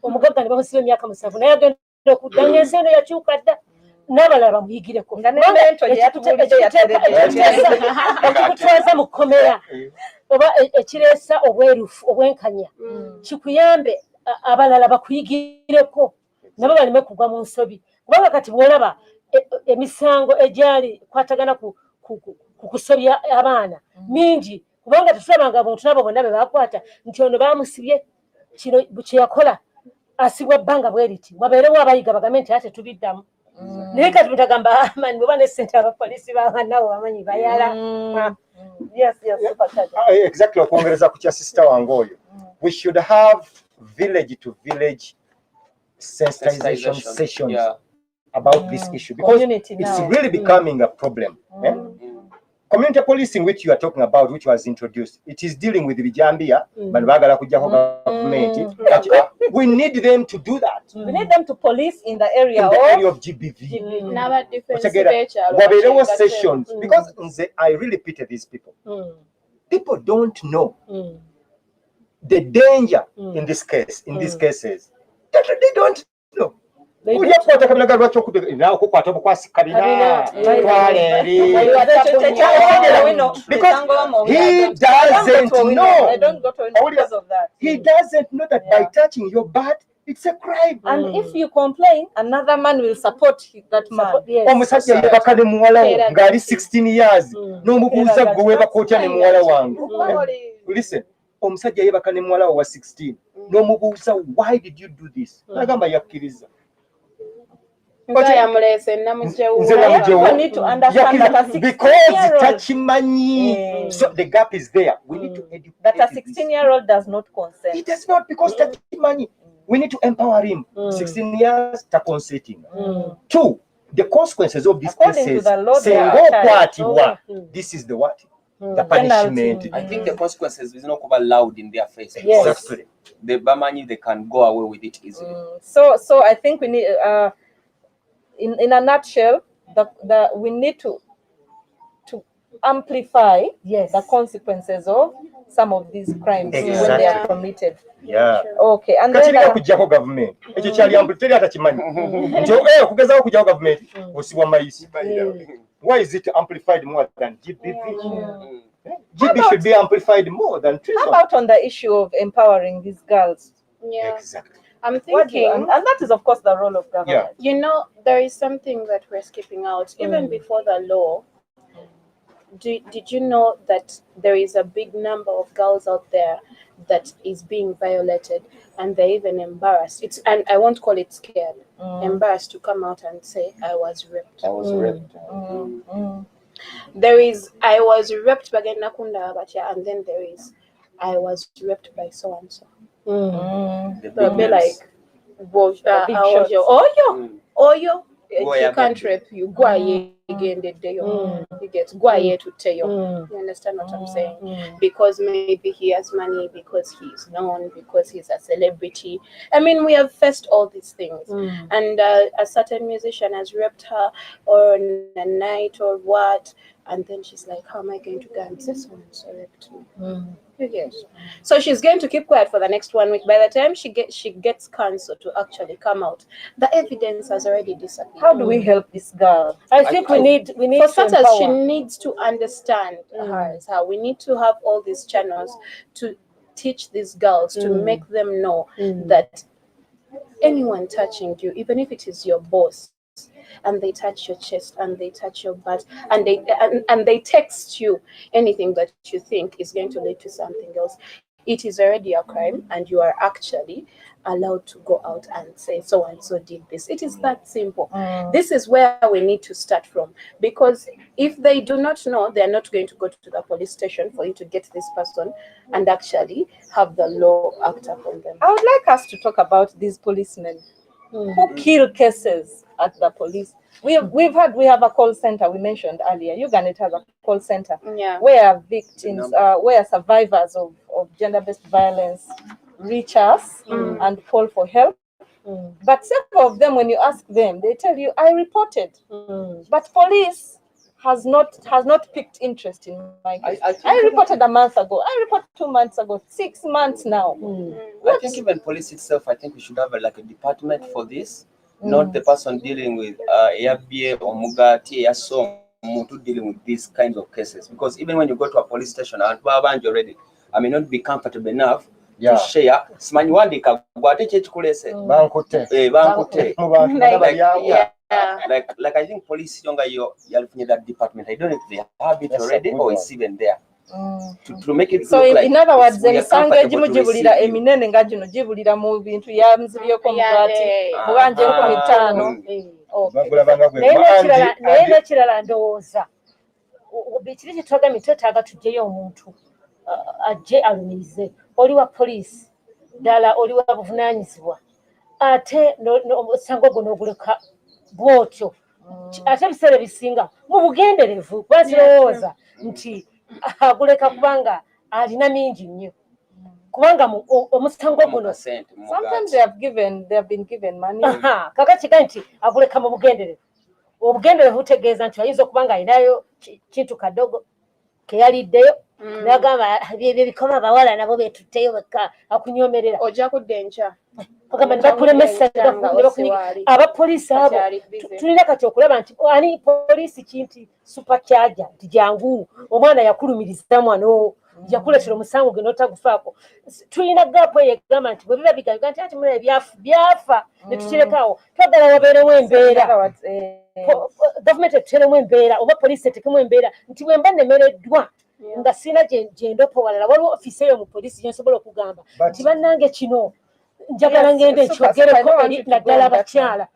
[SPEAKER 4] omugagga ne bamusiba emyaka 7 naye agenda okuddanga ensi eno yakyuka dda n'abalala bamuyigireko ekikutwaza mu kkomera oba ekireesa obwerufu obwenkanya kikuyambe abalala bakuyigireko nabo baleme kugwa mu nsobi kubanga kati bw'olaba emisango egyali kwatagana ku kusobya abaana mingi kubanga tetulabanga abantu nabo bonna be bakwata nti ono bamusibye kino kye yakola asibwa bbanga bwe riti wabeerewo abayiga bagambe nti ate tubiddamu naye kati mutagamba amani bwe bane ssente abapoliisi babannawo bamanyi bayala.
[SPEAKER 1] Yes,
[SPEAKER 2] Exactly okwongereza ku kya sister wange oyo. We should have village to village sensitization sessions about this issue because it's really becoming a problem. Community policing which you are talking about, which was introduced, it is dealing with Vijambia, Manvagala Kujaho government. We need them to do that.
[SPEAKER 1] We need them to police in the area
[SPEAKER 2] of GBV. Sessions because I really pity these people. People don't know the danger in this case, in these cases. They don't know. Ujja kukwata kabina galwa kyokubira okukwata obukwasi kabina twaleri because he doesn't know.
[SPEAKER 1] I don't go to any because of that.
[SPEAKER 2] He doesn't know that by touching your butt it's a crime.
[SPEAKER 1] And if you complain, another man will support that man.
[SPEAKER 2] Omusajja yebaka ne muwala we ngali 16 years n'omubuuza gwe webakotya ne muwala wange. Listen, omusajja yebaka ne muwala wa 16 n'omubuuza why did you do this? Nagamba yakkiriza.
[SPEAKER 1] But we need to understand that
[SPEAKER 2] so the gap is there. We need to educate
[SPEAKER 1] that a 16-year-old does not consent.
[SPEAKER 2] He does not because Tachimani. We need to empower him. 16 years to consenting. 2, the consequences of these cases. This is the what? The punishment.
[SPEAKER 3] I think the consequences is not loud in their face.
[SPEAKER 4] Yes.
[SPEAKER 2] Exactly.
[SPEAKER 3] The Bamani they can go away with it easily.
[SPEAKER 1] So I think we need in a nutshell, we need to amplify the consequences of some of these crimes when they are committed.
[SPEAKER 2] Yeah.
[SPEAKER 1] Okay. And then
[SPEAKER 2] government. Why is it amplified more than GBV? GB should be amplified more than treason.
[SPEAKER 1] How about on the issue of empowering these girls?
[SPEAKER 5] Yeah.
[SPEAKER 2] Exactly.
[SPEAKER 5] I'm thinking,
[SPEAKER 1] and that is of course the role of government.
[SPEAKER 5] You know, there is something that we're skipping out. Even before the law, did you know that there is a big number of girls out there that is being violated and they're even embarrassed? And I won't call it scared, embarrassed to come out and say, I was raped.
[SPEAKER 3] I was raped.
[SPEAKER 5] There is, I was raped by Nakunda Abacha, and then there is, I was raped by so and so. They'll be like, if you can't rape you, go again the day you get go to tell you. You understand what I'm saying? Because maybe he has money, because he's known, because he's a celebrity. I mean, we have faced all these things. And a certain musician has raped her on a night or what, and then she's like, how am I going to go and say so and so raped me? Yes. So she's going to keep quiet for the next 1 week. By the time she gets cancer to actually come out, the evidence has already disappeared.
[SPEAKER 1] How do we help this girl?
[SPEAKER 4] I think we need
[SPEAKER 5] for starters, she needs to understand hers. How we need to have all these channels to teach these girls to make them know that anyone touching you, even if it is your boss, and they touch your chest and they touch your butt and they text you anything that you think is going to lead to something else, it is already a crime, and you are actually allowed to go out and say so and so did this. It is that simple. This is where we need to start from, because if they do not know, they are not going to go to the police station for you to get this person and actually have the law act upon them.
[SPEAKER 1] I would like us to talk about these policemen who kill cases at the police. We have a call center we mentioned earlier. Uganda has a call center
[SPEAKER 5] Yeah.
[SPEAKER 1] where victims, where survivors of gender-based violence reach us and call for help. But several of them, when you ask them, they tell you, "I reported," but police has not picked interest in my case. I reported a month ago. I reported 2 months ago. 6 months now.
[SPEAKER 3] I think even police itself, I think we should have like a department for this, not the person dealing with Yabie or Mugati, Yasom, to dealing with these kinds of cases. Because even when you go to a police station, and already, I may not be comfortable enough to share. Simanyi wandika gwate chechikulese bankute like I think police yonga you're that department. I don't know if they have it already or it's even there. To make it
[SPEAKER 1] So
[SPEAKER 3] look like
[SPEAKER 1] in other words,
[SPEAKER 3] we are
[SPEAKER 1] emisango egimu
[SPEAKER 3] comfortable to
[SPEAKER 1] gibulira
[SPEAKER 3] receive you.
[SPEAKER 1] eminene nga gino gibulira mu bintu yamuzibyeko mugati mubanje nkumi ttaano.
[SPEAKER 4] naye n'ekirala ndowooza kiri kyetwagamye twetaaga tuggyeyo omuntu ajje alumirize oli wa poliisi ddala oli wa buvunaanyizibwa ate omusango guno oguleka bwotyo ate ebiseera ebisinga mu bugenderevu kuba kirowooza nti aguleka kubanga alina mingi nnyo kubanga omusango guno
[SPEAKER 1] Sometimes they have been given money.
[SPEAKER 4] kaka kiga nti aguleka mu bugenderevu. Obugenderevu butegeeza nti ayinza okuba nga alinayo kintu kadogo keyaliddeyo nagamba byebyo bikoma abawala nabo betutteyo beka akunyomerera
[SPEAKER 5] ojja kudda enkya
[SPEAKER 4] ogamba nebakulemesa abapoliisi abo tulina kati okulaba nti ani poliisi kinti supercharger nti jangu omwana yakulumiriza mwana yakuletera omusango gwe n'otagufaako. Tulina gaapu eyo egamba nti bwe biba bigabiga nti ati muna byafa ne tukirekawo twagala wabeerewo embeera gavumenti etuteremu embeera oba poliisi etekemu embeera nti bwe mba nemereddwa nga sina gye ndopo walala waliwo ofiisi eyo mu poliisi gyensobola okugamba nti bannange kino njagala ngende nkyogereko eri naddala abakyala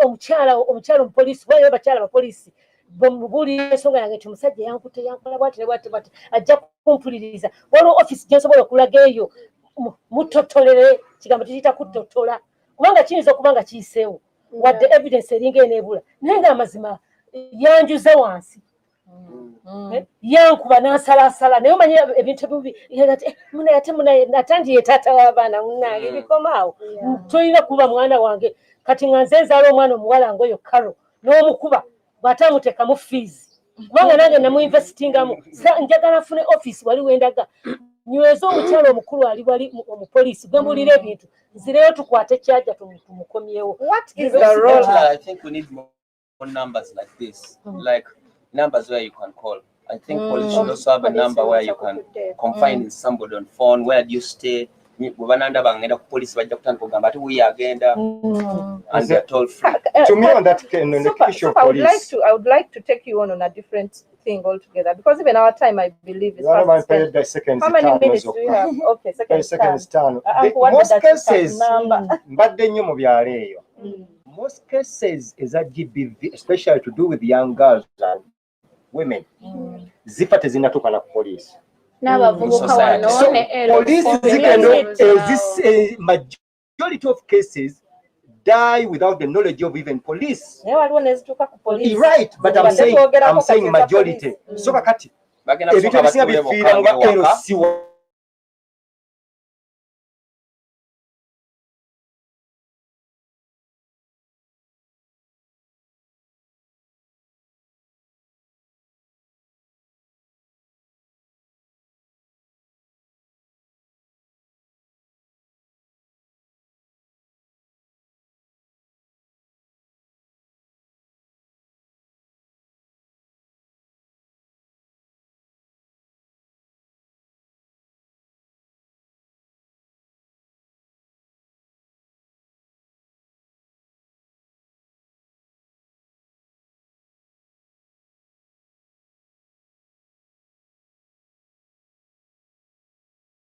[SPEAKER 4] omukyala omupoliisi wayo abakyala abapoliisi bwemubuulira ensonga yange nti omusajja yankutte yankola bwati bwati ajja kumpuliriza waliwo ofiisi gyensobola okulaga eyo mutotolere kigambo tekiyita kutotola kubanga kiyinza okuba nga kiyiseewo wadde evidence eringa eneebula naye ngaamazima yanjuze wansi yankuba n'ansalaasala naye omanyi ebintu ebibi ate ndi ye taata w'abaana munnange ebikomaawo tolina kuba mwana wange kati nga nze nzaala omwana omuwala ngoyo karo n'omukuba bw'ate amuteekamu fees kubanga nange namuinvestingamu njagala nfune office wali wendaga nyweza omukyala omukulu ali wali omupoliisi gwe mbuulira ebintu nzireyo tukwate ekyaja tumukomyewo.
[SPEAKER 1] What is the role?
[SPEAKER 3] I think we need more numbers like this, like numbers where you can call. I think police should also have a number where you can confine somebody on phone. Where do you stay? Bananda bangenda ku police bajja kutandika kugamba ati wuyi agenda and they are told free.
[SPEAKER 2] To me on that issue of police,
[SPEAKER 1] I would like to take you on a different thing altogether, because even our time, I believe, is past 10. How many minutes do you have? Okay, second turn.
[SPEAKER 2] Most cases, mbadde nnyo mu byalo eyo. Most cases is a GBV, especially to do with young girls and women. Zifa tezinatuuka na ku police.
[SPEAKER 5] n'abavubuka wano
[SPEAKER 2] Police this majority of cases die without the knowledge of even police. Right, but I'm saying majority. So kakati ebintu ebisinga bifiira mu ba LC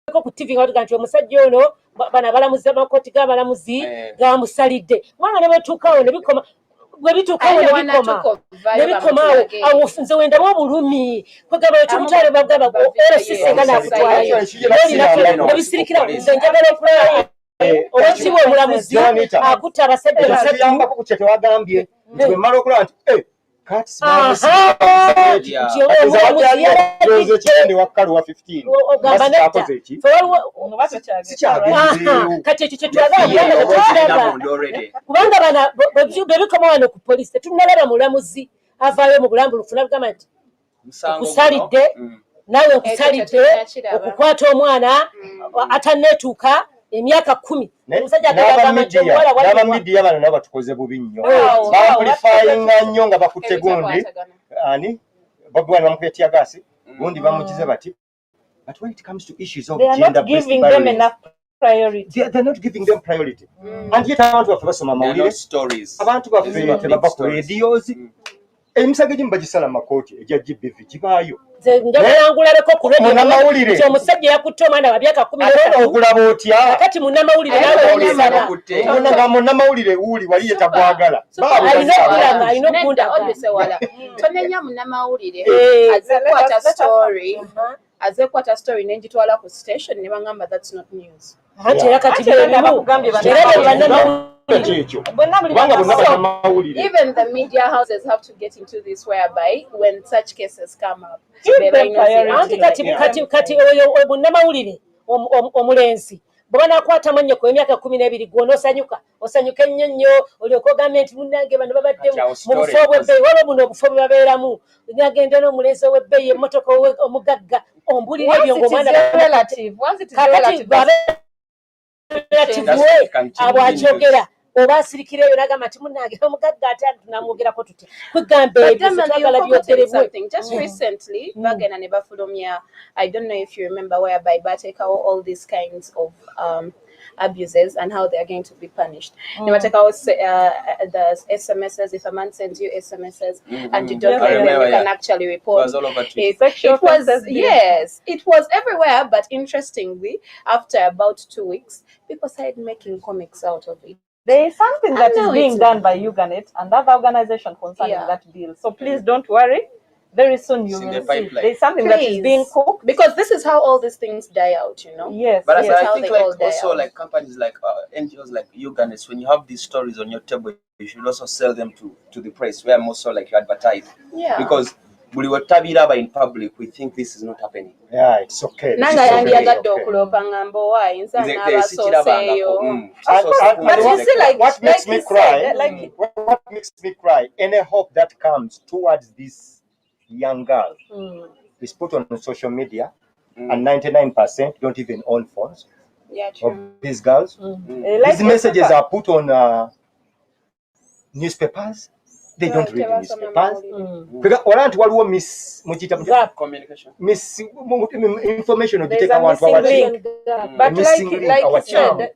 [SPEAKER 4] ko ku TV nga batuga nti omusajja ono bana balamuzi amakooti g'abalamuzi gamusalidde kubanga ne bwetuukawo ne bikoma bwe bituukawo ne bikomaawo awo nze wendamu obulumi kwegaba ekimutwale bagaba RCC nga nakutwalayo ne bisirikira nze njagala okulayo oweekitiibwa omulamuzi akutta abasajja basatu
[SPEAKER 2] ku kye tewagambye nti bwe mmala okulaba nti kati
[SPEAKER 4] kati ekyo kyetwagala kubanga bana bwe bikoma wano ku poliisi tetunalaba mulamuzi avaayo mu bulambulufu nabugamba nti okusalidde naawe nkusalidde okukwata omwana atanneetuuka emyaka 10 omusajja
[SPEAKER 2] n'abamidiya bano nabo batukoze bubi nnyo bamplifyinga nnyo nga bakutte gundi ani Bobi Wine bamukuye tiyagasi gundi bamukize bati but when it comes to issues of gender based violence they're not giving them priority and yet abantu baffe basoma amawulire abantu baffe tebava ku radios emisage gimu bagisala mu makooti egya GBV gibaayo
[SPEAKER 4] njagulangulabeko ku radio omusajja yakutte omwana wa myaka 10
[SPEAKER 2] okulaba otya
[SPEAKER 4] kati munnamawulire
[SPEAKER 2] nga munnamawulire wuli wali yetagwagala
[SPEAKER 4] alina okunda
[SPEAKER 5] tonenya munnamawulire azekwata story nenjitwala ku station ne bangamba that's not news
[SPEAKER 4] anti era kati
[SPEAKER 5] even the media houses have to get into this whereby when such cases come up
[SPEAKER 4] anti kati oyo munnamawulire omulenzi bwe banakwata mannyo ku emyaka 12 gwona osanyuka ennyo nnyo olyoka ogambye nti munnange bano babadde mu bufo obwebbeeyi waba buno obufo bwe babeeramu nagenda n'omulenzi ow'ebbeeyi emmotoka omugagga ombulira ebyo ng'omwana abo akyogera oba asirikira eyo nagamba nti munnange omugagga ate tunamwogerako tutya kwegamba ebyo twagala byoterebwe
[SPEAKER 5] just recently bagenda ne bafulumya I don't know if you remember whereby batekawo all these kinds of abuses and how they are going to be punished. Ne batekawo the SMSs, if a man sends you SMSs and you don't like them, you can actually report. It was everywhere, but interestingly, after about 2 weeks, people started making comics out of it.
[SPEAKER 1] There is something that is being done by Uganet and other organizations concerning that bill. So please don't worry. Very soon you will see. There is something that is being cooked.
[SPEAKER 5] Because this is how all these things die out, you know?
[SPEAKER 1] Yes.
[SPEAKER 3] But
[SPEAKER 1] yes.
[SPEAKER 3] I think like also like companies like NGOs like Uganet, when you have these stories on your table, you should also sell them to the press where most so like you advertise.
[SPEAKER 5] Yeah.
[SPEAKER 3] Because in public, we think this is not happening.
[SPEAKER 2] Yeah, it's okay.
[SPEAKER 5] Nanga yandiyagadde okulopa ngambo wa inza n'abasoseeyo.
[SPEAKER 2] But you see, like what makes me cry, what makes me cry, any hope that comes towards this young girl is put on social media, and 99% don't even own phones.
[SPEAKER 5] Yeah, true.
[SPEAKER 2] Of these girls. These messages are put on newspapers. They don't read newspapers. Oranti waliwo
[SPEAKER 3] Communication.
[SPEAKER 2] Information
[SPEAKER 1] There's a missing link. But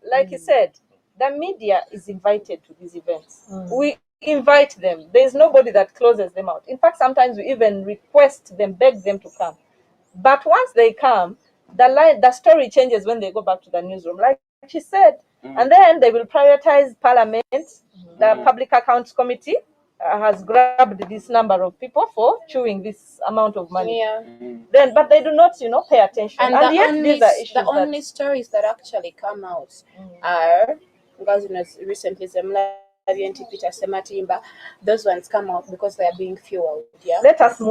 [SPEAKER 1] like you said, the media is invited to these events. We invite them. There's nobody that closes them out. In fact, sometimes we even request them, beg them to come. But once they come, the story changes when they go back to the newsroom. Like she said, and then they will prioritize Parliament, the Public Accounts Committee. Has grabbed this number of people for chewing this amount of money.
[SPEAKER 5] Yeah.
[SPEAKER 1] Then, but they do not, pay attention.
[SPEAKER 5] And the only stories that actually come out are, because recently NT Peter Sematimba, those ones come out because they are being fueled. Yeah.
[SPEAKER 1] Let us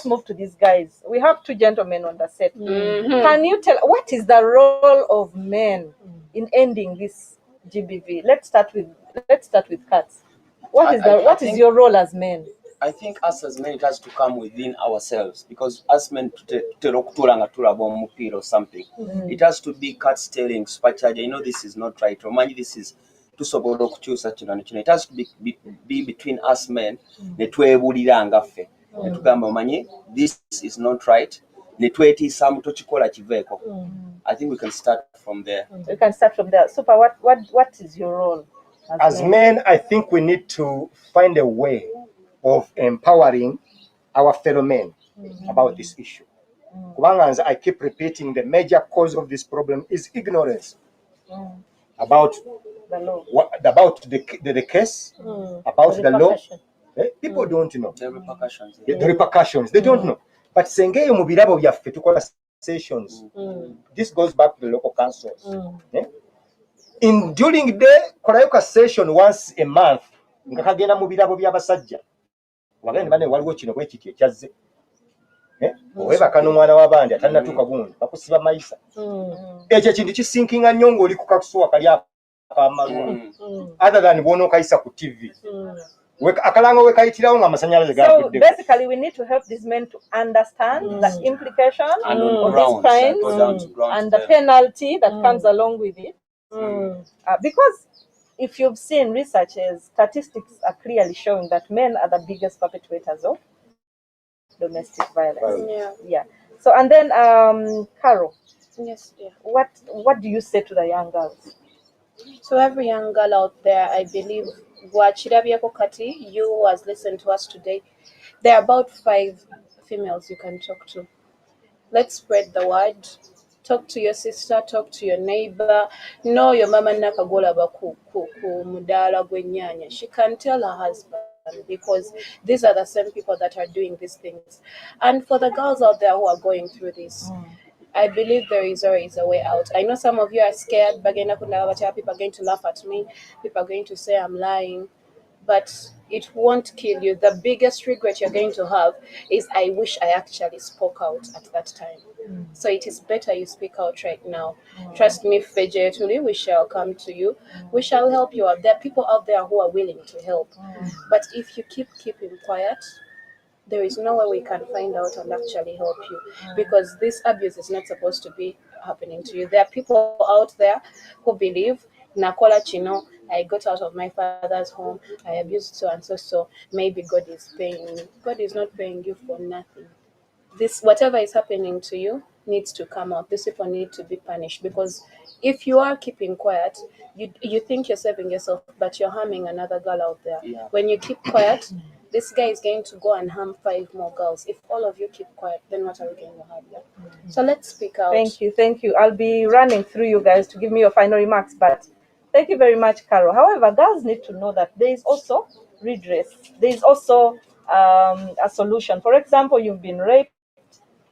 [SPEAKER 1] move to these guys. We have two gentlemen on the set. Can you tell what is the role of men in ending this GBV? Let's start with Katz. What is your role as men?
[SPEAKER 3] I think us as men, it has to come within ourselves, because as men or something, it has to be Katz telling Spacharja, this is not right. Or mind this is to such it has to be between us men. This is not right. I think we can start from there.
[SPEAKER 1] We can start from there. Super, what is your role?
[SPEAKER 2] As men, I think we need to find a way of empowering our fellow men about this issue. Kubanga I keep repeating the major cause of this problem is ignorance about
[SPEAKER 1] The law.
[SPEAKER 2] about the case, about the law. People don't know
[SPEAKER 3] The repercussions.
[SPEAKER 2] the repercussions. They don't know. But sengeyo mu birabo byaffe tukola sessions. This goes back to the local councils. In during the kolayo ka session once a month nga kagenda mu birabo by'abasajja. Wagenda bane waliwo kino bwe kiti ekyazze. Owebaka n'omwana w'abandi atannatuuka gundi bakusiba mayisa. Ekyo kintu kisinkinga nnyo ng'oli ku kakusuwa kali akamalwa. Other than bw'onookayisa ku TV. Akalango wekayitirawo ng'amasannyalaze gagudde.
[SPEAKER 1] So basically we need to help these men to understand the implication of these crimes and the penalty that comes along with it. Because if you've seen researches, statistics are clearly showing that men are the biggest perpetrators of domestic violence. Yeah. So and then Carol.
[SPEAKER 5] Yes, dear.
[SPEAKER 1] What do you say to the young girls?
[SPEAKER 5] So every young girl out there, I believe, Wachirabiako Kati, you who has listened to us today, there are about 5 females you can talk to. Let's spread the word. Talk to your sister, talk to your neighbor. No, your mama nakagola baku mudala gwenyanya. She can tell her husband because these are the same people that are doing these things. And for the girls out there who are going through this, I believe there is always a way out. I know some of you are scared. People are going to laugh at me. People are going to say I'm lying. But it won't kill you. The biggest regret you're going to have is, I wish I actually spoke out at that time. So it is better you speak out right now. Trust me, Fejetuli, we shall come to you. We shall help you out. There are people out there who are willing to help. But if you keeping quiet, there is no way we can find out and actually help you, because this abuse is not supposed to be happening to you. There are people out there who believe, Nakola Chino, I got out of my father's home, I abused so and so, maybe God is paying me. God is not paying you for nothing. This, whatever is happening to you, needs to come out. These people need to be punished, because if you are keeping quiet, you think you're saving yourself, but you're harming another girl out there. When you keep quiet, this guy is going to go and harm 5 more girls. If all of you keep quiet, then what are we going to have here? So let's speak out.
[SPEAKER 1] Thank you. I'll be running through you guys to give me your final remarks, but thank you very much, Carol. However, girls need to know that there is also redress. There is also a solution. For example, you've been raped,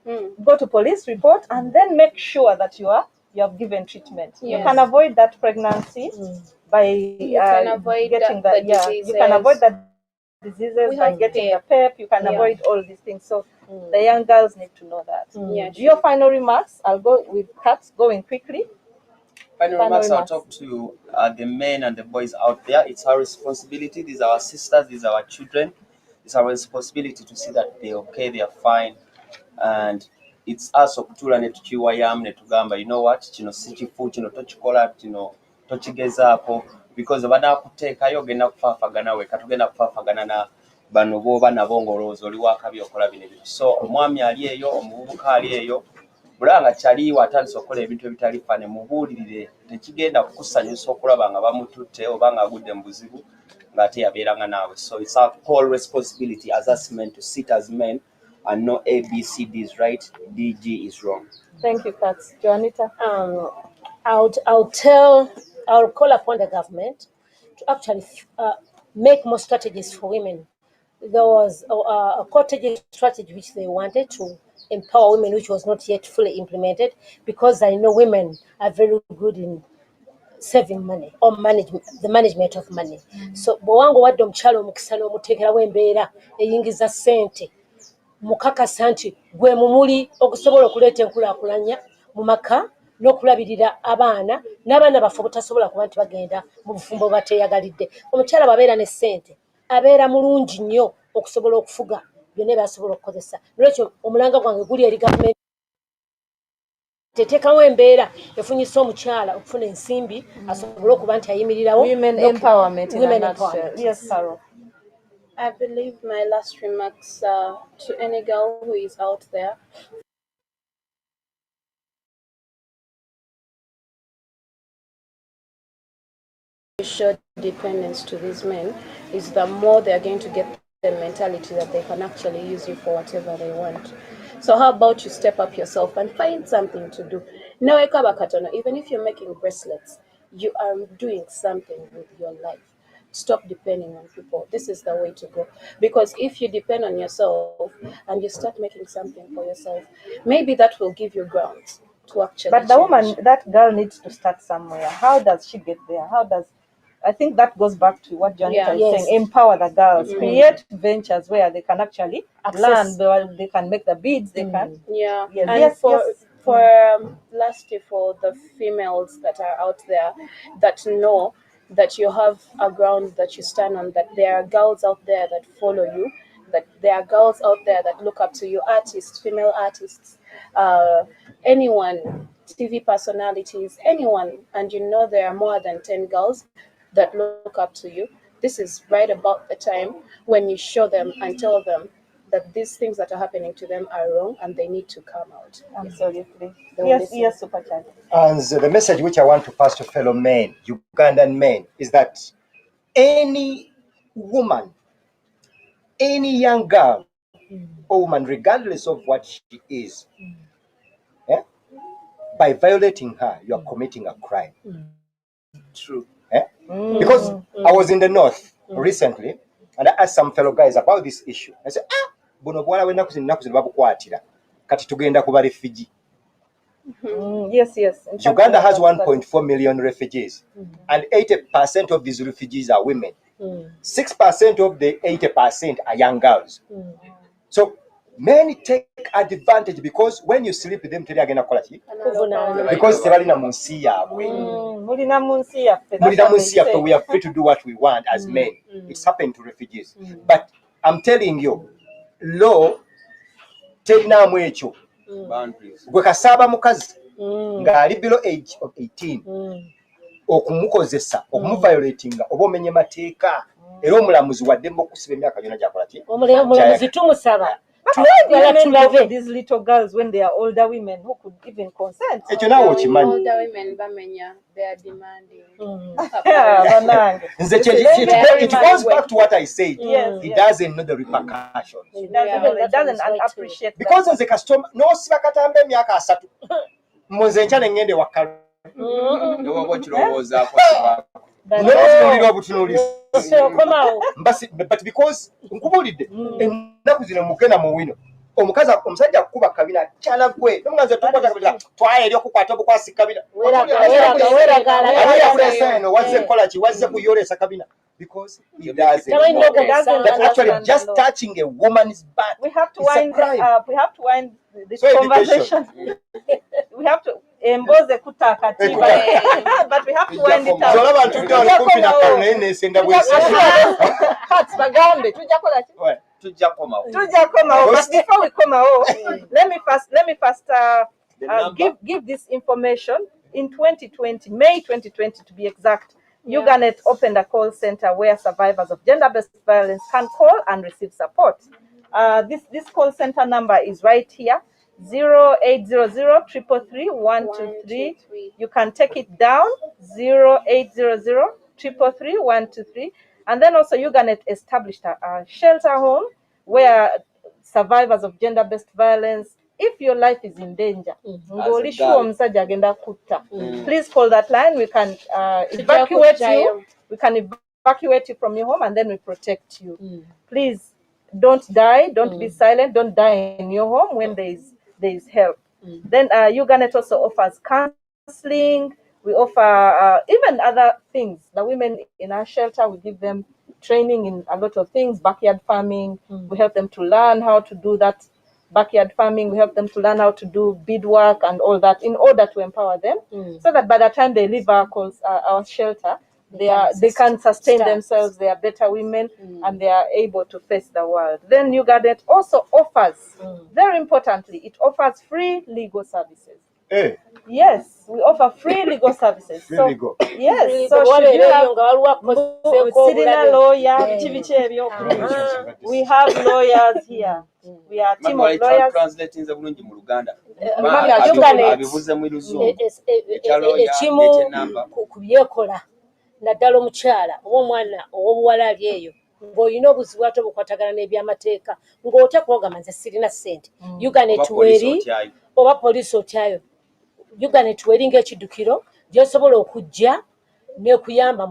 [SPEAKER 1] go to police report, and then make sure that you have given treatment. You can avoid that pregnancy by
[SPEAKER 5] You can avoid
[SPEAKER 1] getting
[SPEAKER 5] the
[SPEAKER 1] you can avoid that diseases by getting the PEP. You can avoid all these things. So the young girls need to know that. Your final remarks, I'll go with Kat, going quickly.
[SPEAKER 3] Final remarks, I'll talk to the men and the boys out there. It's our responsibility. These are our sisters, these are our children. It's our responsibility to see that they're okay, they are fine. And it's us okutula ne tukiwayamu ne tugamba, you know what, kino si kifu, kino tokikola, kino tokigezaako, because banaakuteekayo ogenda kufaafagana weka, tugenda kufaafagana na bano b'oba nabo ng'olowooza oli wakabi okola bino ebintu. So omwami ali eyo, omuvubuka ali eyo, bulanga kyaliwo atandise okukola ebintu ebitali fane, mubuulirire, tekigenda kukusanyusa okulaba nga bamututte oba ng'agudde mu buzibu ng'ate yabeeranga naawe. So it's our whole responsibility as us men to sit as men and know ABCD is right, DG is wrong.
[SPEAKER 1] Thank you, Kat. Joanita?
[SPEAKER 4] I'll call upon the government to actually make more strategies for women. There was a cottage strategy which they wanted to empower women, which was not yet fully implemented, because I know women are very good in saving money or the management of money. So bw'owanga wadde omukyala omukisa n'omuteekerawo embeera eyingiza ssente, mukakasa nti gwe mumuli okusobola okuleeta enkulaakulanya mu maka n'okulabirira abaana n'abaana baffe obutasobola kuba nti bagenda mu bufumbo bateeyagalidde. Omukyala bw'abeera ne ssente abeera mulungi nnyo okusobola okufuga byonna byasobola okukozesa. Lwekyo omulanga gwange guli eri gavumenti teteekawo embeera efunyisa omukyala okufuna ensimbi asobole okuba nti ayimirirawo.
[SPEAKER 1] Women empowerment in a nutshell. Yes, Carol.
[SPEAKER 5] I believe my last remarks to any girl who is out there. Show dependence to these men is the more they are going to get the mentality that they can actually use you for whatever they want. So how about you step up yourself and find something to do? Nawe kaba katono, even if you're making bracelets, you are doing something with your life. Stop depending on people. This is the way to go. Because if you depend on yourself and you start making something for yourself, maybe that will give you grounds to actually
[SPEAKER 1] But the
[SPEAKER 5] change.
[SPEAKER 1] woman, that girl needs to start somewhere. How does she get there? I think that goes back to what Janita is
[SPEAKER 4] Yes.
[SPEAKER 1] saying. Empower the girls. Create ventures where they can actually
[SPEAKER 4] Access.
[SPEAKER 1] learn. They can make the beads. They can.
[SPEAKER 5] Yeah,
[SPEAKER 1] Yes,
[SPEAKER 5] and
[SPEAKER 1] yes,
[SPEAKER 5] for
[SPEAKER 1] yes.
[SPEAKER 5] lastly, for the females that are out there that know that you have a ground that you stand on, that there are girls out there that follow you, that there are girls out there that look up to you, artists, female artists, anyone, TV personalities, anyone, and you know there are more than 10 girls that look up to you. This is right about the time when you show them and tell them that these things that are happening to them are wrong and they need to come out.
[SPEAKER 1] Absolutely.
[SPEAKER 5] They will
[SPEAKER 1] Yes,
[SPEAKER 5] listen.
[SPEAKER 1] yes, Super Chat.
[SPEAKER 2] And the message which I want to pass to fellow men, Ugandan men, is that any woman, any young girl or woman, regardless of what she is, eh, by violating her, you are committing a crime.
[SPEAKER 3] True.
[SPEAKER 2] Eh? Because I was in the north recently, and I asked some fellow guys about this issue. I said, buno bwala wenaku zino babukwatira kati tugenda kuba refugee.
[SPEAKER 1] Yes, yes. In fact,
[SPEAKER 2] Uganda has
[SPEAKER 1] that's
[SPEAKER 2] 1.4 million refugees, and 80% of these refugees are women. 6% of the 80% are young girls. So many take advantage because when you sleep with them, tell again because tebalina mu nsi yaabwe.
[SPEAKER 1] Mulina mu nsi yaffe.
[SPEAKER 2] Mulina mu nsi yaffe, we are free to do what we want as men. It's happened to refugees. But I'm telling you, law terinaamu ekyo.
[SPEAKER 3] Boundaries.
[SPEAKER 2] Gwe kasaaba mukazi ng'ali below age of 18 okumukozesa okumuviolatinga oba omenye mateeka era omulamuzi wadde mbokusiba emyaka gyonna gyakola ki
[SPEAKER 4] omulamuzi tumusaba
[SPEAKER 1] these little girls when they are older women who could even consent.
[SPEAKER 2] ekyo naawe okimanyi.
[SPEAKER 5] Older women bamenya, they are demanding.
[SPEAKER 2] Nze it goes back to what I said. He doesn't know the repercussions.
[SPEAKER 1] He doesn't appreciate
[SPEAKER 2] Because nze kasitoma n'osiba katambe emyaka 3 nze nkyane ngende wakkalu
[SPEAKER 3] Newoba okirowoozaako
[SPEAKER 2] n'obutunuulira obutunuulizi
[SPEAKER 4] okomawo
[SPEAKER 2] but because nkubulidde ennaku zino mugenda mu wino omusajja akukuba kabina kyala gwe nomuganzi tukwata kabina twala eri okukwata obukwasi kabina yakulesa eno wazze kukola ki wazze kuyolesa kabina because he doesn't that actually just touching a woman's butt.
[SPEAKER 1] We have to wind this conversation. We have to emboze kutakatiba but we have to wind it
[SPEAKER 2] Zola
[SPEAKER 1] up.
[SPEAKER 2] bantu bali kumpi na kalu naye nesenda bwese
[SPEAKER 1] Hats bagambe tujja kola ki?
[SPEAKER 3] tujja komawo.
[SPEAKER 1] But before we come out, let me first give this information. In 2020, May 2020 to be exact, Uganet opened a call center where survivors of gender-based violence can call and receive support. This call center number is right here, 0800-333-123. You can take it down, 0800-333-123. And then also Uganet established a shelter home where survivors of gender-based violence, if your life is in danger, please call that line. We can evacuate you. We can evacuate you from your home and then we protect you. Please don't die. Don't be silent. Don't die in your home when there is help. Then Uganet also offers counseling. We offer even other things. The women in our shelter, we give them training in a lot of things, backyard farming. We help them to learn how to do that backyard farming. We help them to learn how to do beadwork and all that in order to empower them so that by the time they leave our shelter, they can sustain themselves. They are better women and they are able to face the world. Then Uganet also offers, very importantly, it offers free legal services.
[SPEAKER 2] Hey.
[SPEAKER 1] Yes, we offer free legal services.
[SPEAKER 2] Free legal.
[SPEAKER 1] Yes, so should you have lawyer, we have lawyers here. We are a team of lawyers.
[SPEAKER 4] ekimu ku byekola naddala omukyala oba omwana ow'obuwala ali eyo ng'olina obuzibu ate bukwatagana n'ebyamateeka ng'otya kwogamba nze sirina ssente uganda etuweeri oba poliisi otyayo uganda etuweeri ng'ekiddukiro gy'osobola okujja n'ekuyamba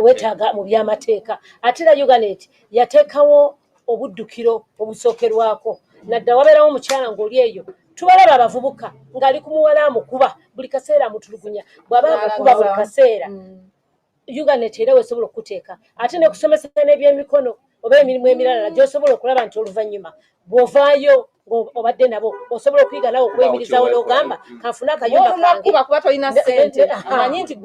[SPEAKER 4] weetaaga mu byamateeka ate era uganda yateekawo obuddukiro obusookerwako nadda wabeerawo omukyala ng'oli eyo tubalaba abavubuka ng'ali ku muwala amukuba buli kaseera amutulugunya bw'aba amukuba buli kaseera uganda era weesobola okuteeka ate ne kusomesa n'ebyemikono oba emirimu emirala gy'osobola okulaba nti oluvannyuma bw'ovaayo obadde nabo osobola okuyiga nawe okweyimirizawo n'ogamba kanfuna akayumba kange
[SPEAKER 1] kuba tolina ssente amanyi nti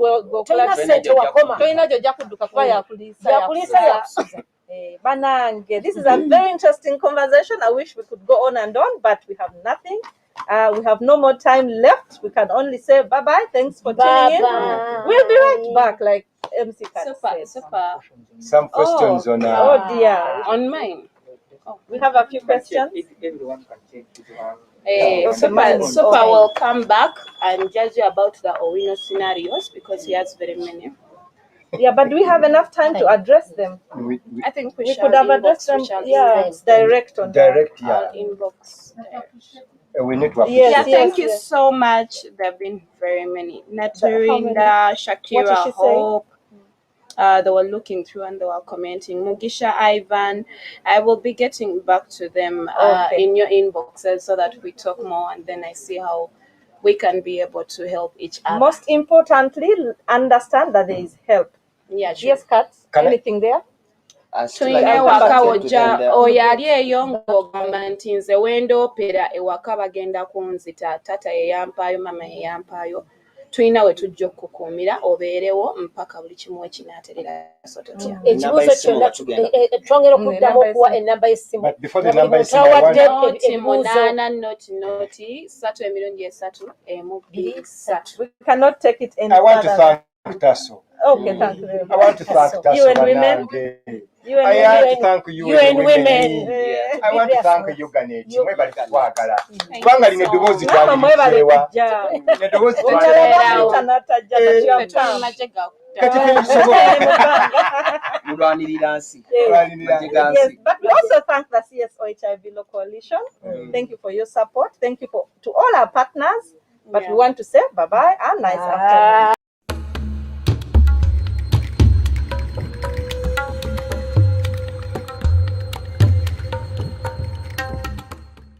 [SPEAKER 4] tolina ssente wakoma
[SPEAKER 1] tolina gy'ojja kudduka kuba yakuliisa
[SPEAKER 4] yakusuza.
[SPEAKER 1] Banange, this is a very interesting conversation. I wish we could go on and on, but we have nothing. We have no more time left. We can only say bye-bye. Thanks for tuning in. We'll be right back, like MC Kat said.
[SPEAKER 2] Some questions on
[SPEAKER 1] Oh dear.
[SPEAKER 5] On mine.
[SPEAKER 1] We have a few questions.
[SPEAKER 5] Super will come back and judge you about the Owino scenarios because he has very many.
[SPEAKER 1] Yeah, but do we have enough time to address them?
[SPEAKER 5] I think
[SPEAKER 1] We could have addressed them. Yeah, direct on
[SPEAKER 2] direct,
[SPEAKER 5] our inbox.
[SPEAKER 2] We need to appreciate.
[SPEAKER 1] Yes,
[SPEAKER 5] Yeah, thank you so much. There have been very many. Naturinda, Shakira, Hope. They were looking through and they were commenting. Mugisha, Ivan, I will be getting back to them in your inboxes so that we talk more and then I see how we can be able to help each other.
[SPEAKER 1] Most importantly, understand that there is help.
[SPEAKER 5] Yeah, sure.
[SPEAKER 1] Yes, Kat, anything there?
[SPEAKER 5] Tulina ewaka wojja oyo ali eyo ng'ogamba nti nze wendoopera ewaka bagenda kunzita taata yeyampaayo mama yeyampaayo tulina we tujja okukuumira obeerewo mpaka buli kimu wekinaaterera so totya
[SPEAKER 4] ekibuuzo kyonna twongera okuddamu okuwa ennamba y'essimu
[SPEAKER 2] But before the number is
[SPEAKER 5] noti munaana noti 3
[SPEAKER 1] We cannot take it any
[SPEAKER 2] I want to
[SPEAKER 1] further.
[SPEAKER 2] thank Tasso.
[SPEAKER 1] Okay, thank you very much.
[SPEAKER 2] I want to thank Tasso.
[SPEAKER 1] You and women.
[SPEAKER 2] I want to thank you and women.
[SPEAKER 1] Eh,
[SPEAKER 2] I want to thank you, Ganet. Mwebali kukwagala.
[SPEAKER 5] Thank
[SPEAKER 2] Kubanga
[SPEAKER 5] you
[SPEAKER 2] lino
[SPEAKER 5] so
[SPEAKER 2] eddoboozi
[SPEAKER 5] much.
[SPEAKER 1] Mama mwebale
[SPEAKER 2] twaliriseewa.
[SPEAKER 1] kujja.
[SPEAKER 2] Eddoboozi
[SPEAKER 1] Omulala
[SPEAKER 2] twaliriseewa.
[SPEAKER 1] bakutanatajja that you have come.
[SPEAKER 2] Kati ffe tusobola.
[SPEAKER 3] mulwanirira nsi
[SPEAKER 1] Yes, but we also thank the CSO HIV Law Coalition. Thank you for your support. Thank you to all our partners. But we want to say bye-bye and nice afternoon.